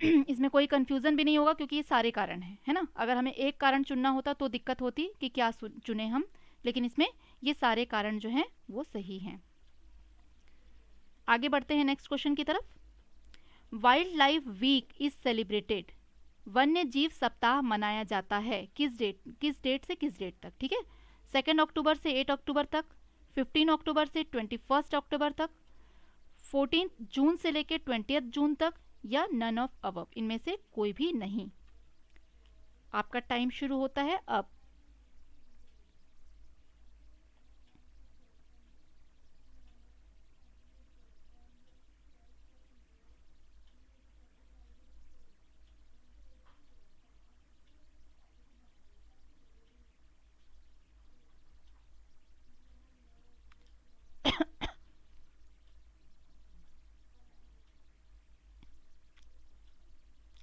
इसमें कोई कंफ्यूजन भी नहीं होगा क्योंकि ये सारे कारण हैं, है ना? अगर हमें एक कारण चुनना होता तो दिक्कत होती कि क्या चुने हम, लेकिन इसमें ये सारे कारण जो हैं वो सही हैं। आगे बढ़ते हैं नेक्स्ट क्वेश्चन की तरफ। Wild life week is celebrated, वन्य जीव सप्ताह मनाया जाता है किस डेट से किस डेट तक? ठीक है, 2 अक्टूबर से 8 अक्टूबर तक, 15 अक्टूबर से 21 अक्टूबर तक, 14 जून से लेकर 20 जून तक, या नन ऑफ अबव, इनमें से कोई भी नहीं। आपका टाइम शुरू होता है अब।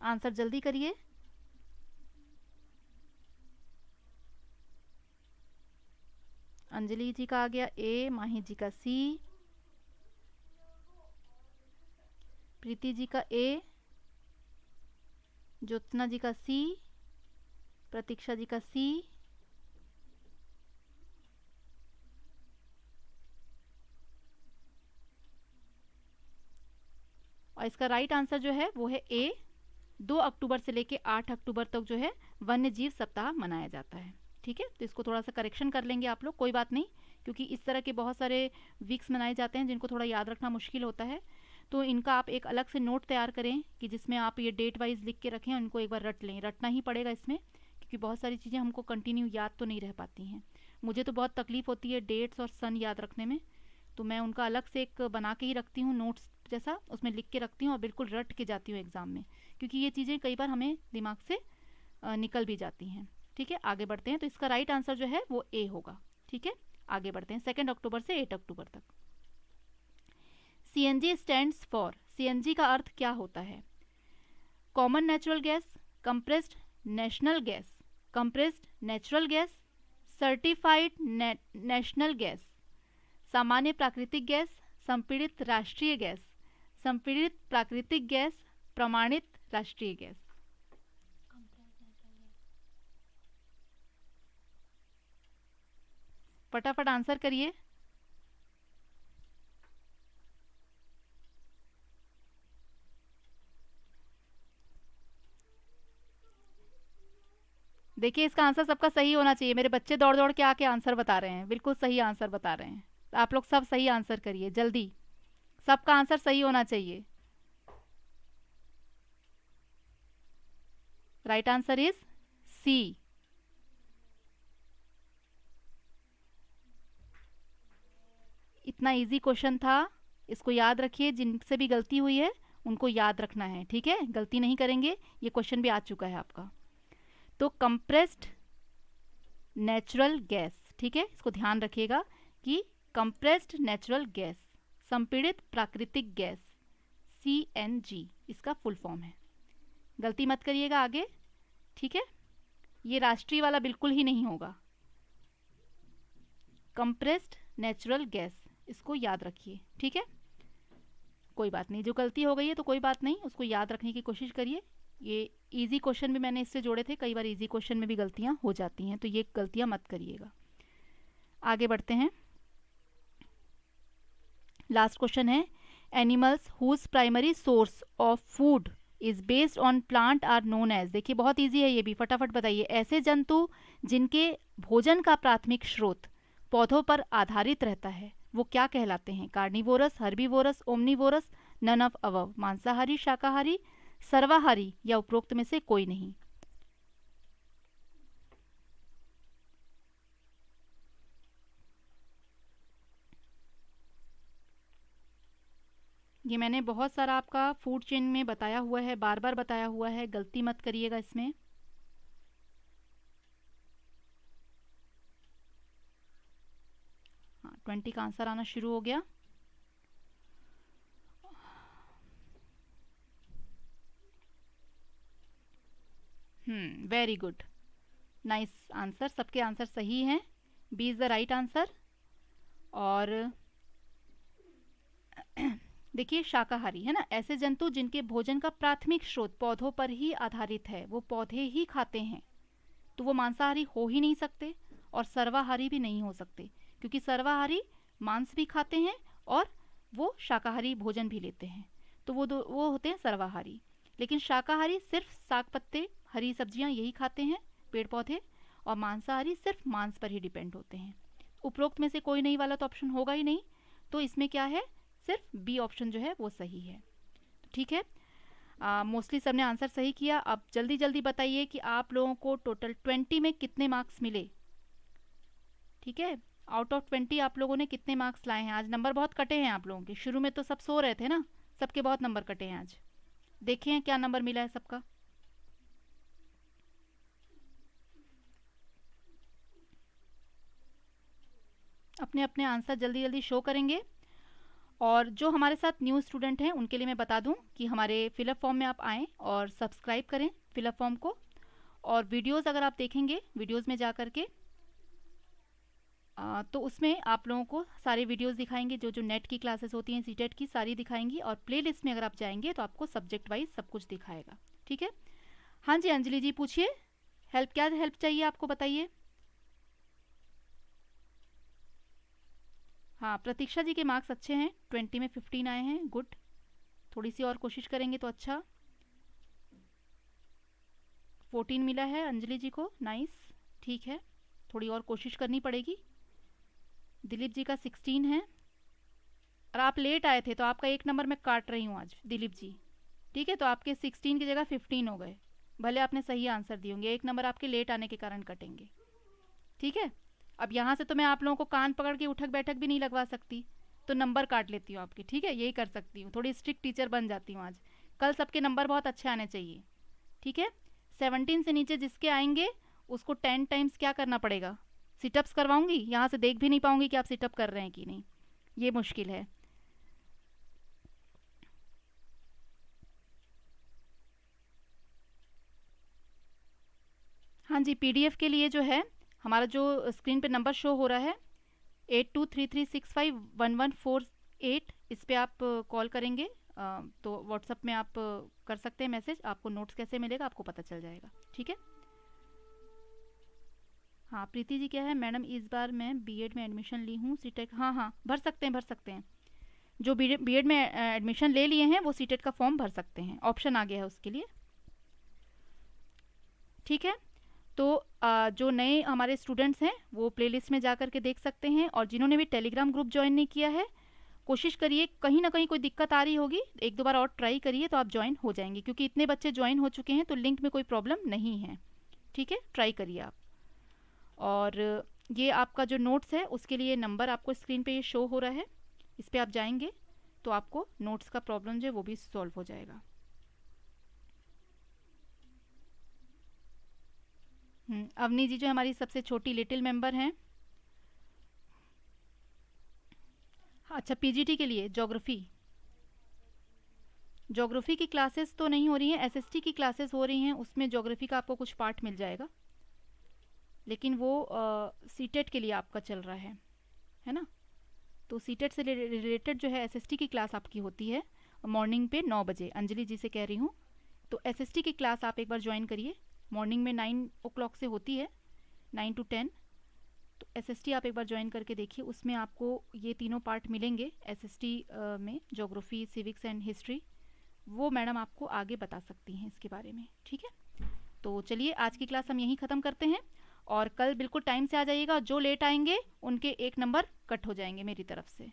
आंसर जल्दी करिए। अंजलि जी का आ गया ए, माही जी का सी, प्रीति जी का ए, ज्योत्सना जी का सी, प्रतीक्षा जी का सी, और इसका राइट आंसर जो है वो है ए। 2 अक्टूबर से लेके 8 अक्टूबर तक जो है वन्य जीव सप्ताह मनाया जाता है। ठीक है, तो इसको थोड़ा सा करेक्शन कर लेंगे आप लोग, कोई बात नहीं, क्योंकि इस तरह के बहुत सारे वीक्स मनाए जाते हैं जिनको थोड़ा याद रखना मुश्किल होता है। तो इनका आप एक अलग से नोट तैयार करें कि जिसमें आप ये डेट वाइज लिख के रखें, उनको एक बार रट लें, रटना ही पड़ेगा इसमें, क्योंकि बहुत सारी चीज़ें हमको कंटिन्यू याद तो नहीं रह पाती हैं। मुझे तो बहुत तकलीफ होती है डेट्स और सन याद रखने में, तो मैं उनका अलग से एक बना के ही रखती हूँ नोट्स जैसा, उसमें लिख के रखती हूँ और बिल्कुल रट के जाती हूँ एग्ज़ाम में, क्योंकि ये चीज़ें कई बार हमें दिमाग से निकल भी जाती हैं। ठीक है, आगे बढ़ते हैं। तो इसका राइट आंसर जो है वो ए होगा। ठीक है, आगे बढ़ते हैं। 2 अक्टूबर से 8 अक्टूबर तक। सीएनजी स्टैंड्स फॉर, सीएनजी का अर्थ क्या होता है? Common natural gas, compressed national gas, compressed natural gas, certified national gas, सामान्य प्राकृतिक गैस, संपीड़ित राष्ट्रीय गैस, संपीड़ित प्राकृतिक गैस, प्रमाणित राष्ट्रीय गैस। फटाफट आंसर करिए। देखिए, इसका आंसर सबका सही होना चाहिए। मेरे बच्चे दौड़ दौड़ के आके आंसर बता रहे हैं, बिल्कुल सही आंसर बता रहे हैं। तो आप लोग सब सही आंसर करिए जल्दी, सबका आंसर सही होना चाहिए। Right answer is C. इतना इजी क्वेश्चन था, इसको याद रखिए। जिनसे भी गलती हुई है उनको याद रखना है, ठीक है? गलती नहीं करेंगे। ये क्वेश्चन भी आ चुका है आपका। तो कंप्रेस्ड नेचुरल गैस, ठीक है, इसको ध्यान रखिएगा कि कंप्रेस्ड नेचुरल गैस, संपीड़ित प्राकृतिक गैस, CNG इसका फुल फॉर्म है। गलती मत करिएगा आगे, ठीक है? ये राष्ट्रीय वाला बिल्कुल ही नहीं होगा। कंप्रेस्ड नेचुरल गैस, इसको याद रखिए, ठीक है? कोई बात नहीं, जो गलती हो गई है तो कोई बात नहीं, उसको याद रखने की कोशिश करिए। ये इजी क्वेश्चन भी मैंने इससे जोड़े थे, कई बार इजी क्वेश्चन में भी गलतियां हो जाती हैं, तो ये गलतियां मत करिएगा। आगे बढ़ते हैं। लास्ट क्वेश्चन है, animals whose primary source of food is based on plant are known as. देखिए बहुत इजी है ये भी, फटाफट बताइए। ऐसे जंतु जिनके भोजन का प्राथमिक स्रोत पौधों पर आधारित रहता है वो क्या कहलाते हैं? Carnivorous, herbivorous, omnivorous, none of above. मांसाहारी, शाकाहारी, सर्वाहारी या उपरोक्त में से कोई नहीं। ये मैंने बहुत सारा आपका फूड चेन में बताया हुआ है, बार बार बताया हुआ है, गलती मत करिएगा इसमें। हाँ, 20 का आंसर आना शुरू हो गया। वेरी गुड, नाइस आंसर, सबके आंसर सही हैं। B is the right answer. और देखिए शाकाहारी है ना, ऐसे जंतु जिनके भोजन का प्राथमिक स्रोत पौधों पर ही आधारित है, वो पौधे ही खाते हैं, तो वो मांसाहारी हो ही नहीं सकते और सर्वाहारी भी नहीं हो सकते, क्योंकि सर्वाहारी मांस भी खाते हैं और वो शाकाहारी भोजन भी लेते हैं, तो वो होते हैं सर्वाहारी। लेकिन शाकाहारी सिर्फ साग पत्ते, हरी सब्जियां यही खाते हैं, पेड़ पौधे, और मांसाहारी सिर्फ मांस पर ही डिपेंड होते हैं। उपरोक्त में से कोई नहीं वाला तो ऑप्शन होगा ही नहीं, तो इसमें क्या है, सिर्फ बी ऑप्शन जो है वो सही है। ठीक है, मोस्टली सबने आंसर सही किया। अब जल्दी जल्दी बताइए कि आप लोगों को टोटल 20 में कितने मार्क्स मिले। ठीक है, आउट ऑफ 20 आप लोगों ने कितने मार्क्स लाए हैं? आज नंबर बहुत कटे हैं आप लोगों के, शुरू में तो सब सो रहे थे ना, सबके बहुत नंबर कटे हैं आज। देखें क्या नंबर मिला है सबका। अपने अपने आंसर जल्दी जल्दी शो करेंगे। और जो हमारे साथ न्यू स्टूडेंट हैं उनके लिए मैं बता दूं कि हमारे फिलअप फॉर्म में आप आएँ और सब्सक्राइब करें फिलअप फॉर्म को। और वीडियोस अगर आप देखेंगे, वीडियोस में जा कर के तो उसमें आप लोगों को सारे वीडियोस दिखाएंगे, जो जो नेट की क्लासेस होती हैं, सीटेट की सारी दिखाएंगी। और प्लेलिस्ट में अगर आप जाएंगे तो आपको सब्जेक्ट वाइज सब कुछ दिखाएगा। ठीक है, हाँ जी अंजलि जी पूछिए, क्या हेल्प चाहिए आपको, बताइए। हाँ, प्रतीक्षा जी के मार्क्स अच्छे हैं, 20 में 15 आए हैं, गुड। थोड़ी सी और कोशिश करेंगे तो अच्छा। 14 मिला है अंजलि जी को, नाइस, ठीक है, थोड़ी और कोशिश करनी पड़ेगी। दिलीप जी का 16 है, और आप लेट आए थे तो आपका एक नंबर मैं काट रही हूँ आज दिलीप जी। ठीक है, तो आपके 16 की जगह 15 हो गए, भले आपने सही आंसर दिए होंगे, एक नंबर आपके लेट आने के कारण कटेंगे। ठीक है, अब यहाँ से तो मैं आप लोगों को कान पकड़ के उठक बैठक भी नहीं लगवा सकती, तो नंबर काट लेती हूँ आपके। ठीक है, यही कर सकती हूँ, थोड़ी स्ट्रिक्ट टीचर बन जाती हूँ आज। कल सबके नंबर बहुत अच्छे आने चाहिए। ठीक है, 17 से नीचे जिसके आएंगे उसको 10 टाइम्स क्या करना पड़ेगा, सिटअप्स करवाऊंगी, यहाँ से देख भी नहीं पाऊंगी कि आप सिटअप कर रहे हैं कि नहीं, ये मुश्किल है। हाँ जी, पीडीएफ के लिए जो है हमारा जो स्क्रीन पे नंबर शो हो रहा है 8233651148, इस पे आप कॉल करेंगे तो व्हाट्सअप में आप कर सकते हैं मैसेज। आपको नोट्स कैसे मिलेगा आपको पता चल जाएगा। ठीक है, हाँ प्रीति जी क्या है, मैडम इस बार मैं बीएड में एडमिशन ली हूँ, सीटेट। हाँ हाँ भर सकते हैं, भर सकते हैं, जो बीएड में एडमिशन ले लिए हैं वो सीटेट का फॉर्म भर सकते हैं, ऑप्शन आ गया है उसके लिए। ठीक है, तो जो नए हमारे स्टूडेंट्स हैं वो प्लेलिस्ट में जा कर के देख सकते हैं, और जिन्होंने भी टेलीग्राम ग्रुप ज्वाइन नहीं किया है कोशिश करिए, कहीं ना कहीं कोई दिक्कत आ रही होगी, एक दो बार और ट्राई करिए तो आप ज्वाइन हो जाएंगे, क्योंकि इतने बच्चे ज्वाइन हो चुके हैं तो लिंक में कोई प्रॉब्लम नहीं है। ठीक है, ट्राई करिए आप। और ये आपका जो नोट्स है उसके लिए नंबर आपको स्क्रीन पे ये शो हो रहा है, इस पर आप जाएंगे तो आपको नोट्स का प्रॉब्लम जो है वो भी सॉल्व हो जाएगा। अवनी जी जो हमारी सबसे छोटी लिटिल मेंबर हैं। अच्छा, पीजीटी के लिए ज्योग्राफी की क्लासेस तो नहीं हो रही हैं, एसएसटी की क्लासेस हो रही हैं, उसमें ज्योग्राफी का आपको कुछ पार्ट मिल जाएगा, लेकिन वो सीटेट के लिए आपका चल रहा है ना। तो सीटेट से रिलेटेड जो है एसएसटी की क्लास आपकी होती है मॉर्निंग पे 9 बजे, अंजलि जी से कह रही हूँ, तो एसएसटी की क्लास आप एक बार ज्वाइन करिए, मॉर्निंग में 9 o'clock से होती है, 9 to 10। तो एसएसटी आप एक बार ज्वाइन करके देखिए, उसमें आपको ये तीनों पार्ट मिलेंगे एसएसटी में, ज्योग्राफी, सिविक्स एंड हिस्ट्री। वो मैडम आपको आगे बता सकती हैं इसके बारे में, ठीक है। तो चलिए आज की क्लास हम यहीं ख़त्म करते हैं, और कल बिल्कुल टाइम से आ जाइएगा। जो लेट आएंगे उनके 1 नंबर कट हो जाएंगे मेरी तरफ से।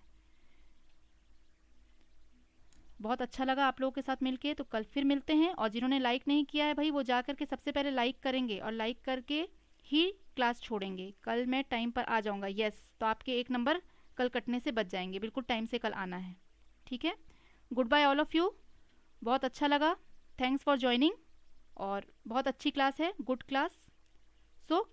बहुत अच्छा लगा आप लोगों के साथ मिलके, तो कल फिर मिलते हैं। और जिन्होंने लाइक नहीं किया है भाई, वो जा कर के सबसे पहले लाइक करेंगे, और लाइक करके ही क्लास छोड़ेंगे। कल मैं टाइम पर आ जाऊंगा, यस, तो आपके 1 नंबर कल कटने से बच जाएंगे। बिल्कुल टाइम से कल आना है, ठीक है। Good bye all of you, बहुत अच्छा लगा, थैंक्स फॉर ज्वाइनिंग, और बहुत अच्छी क्लास है, गुड क्लास। सो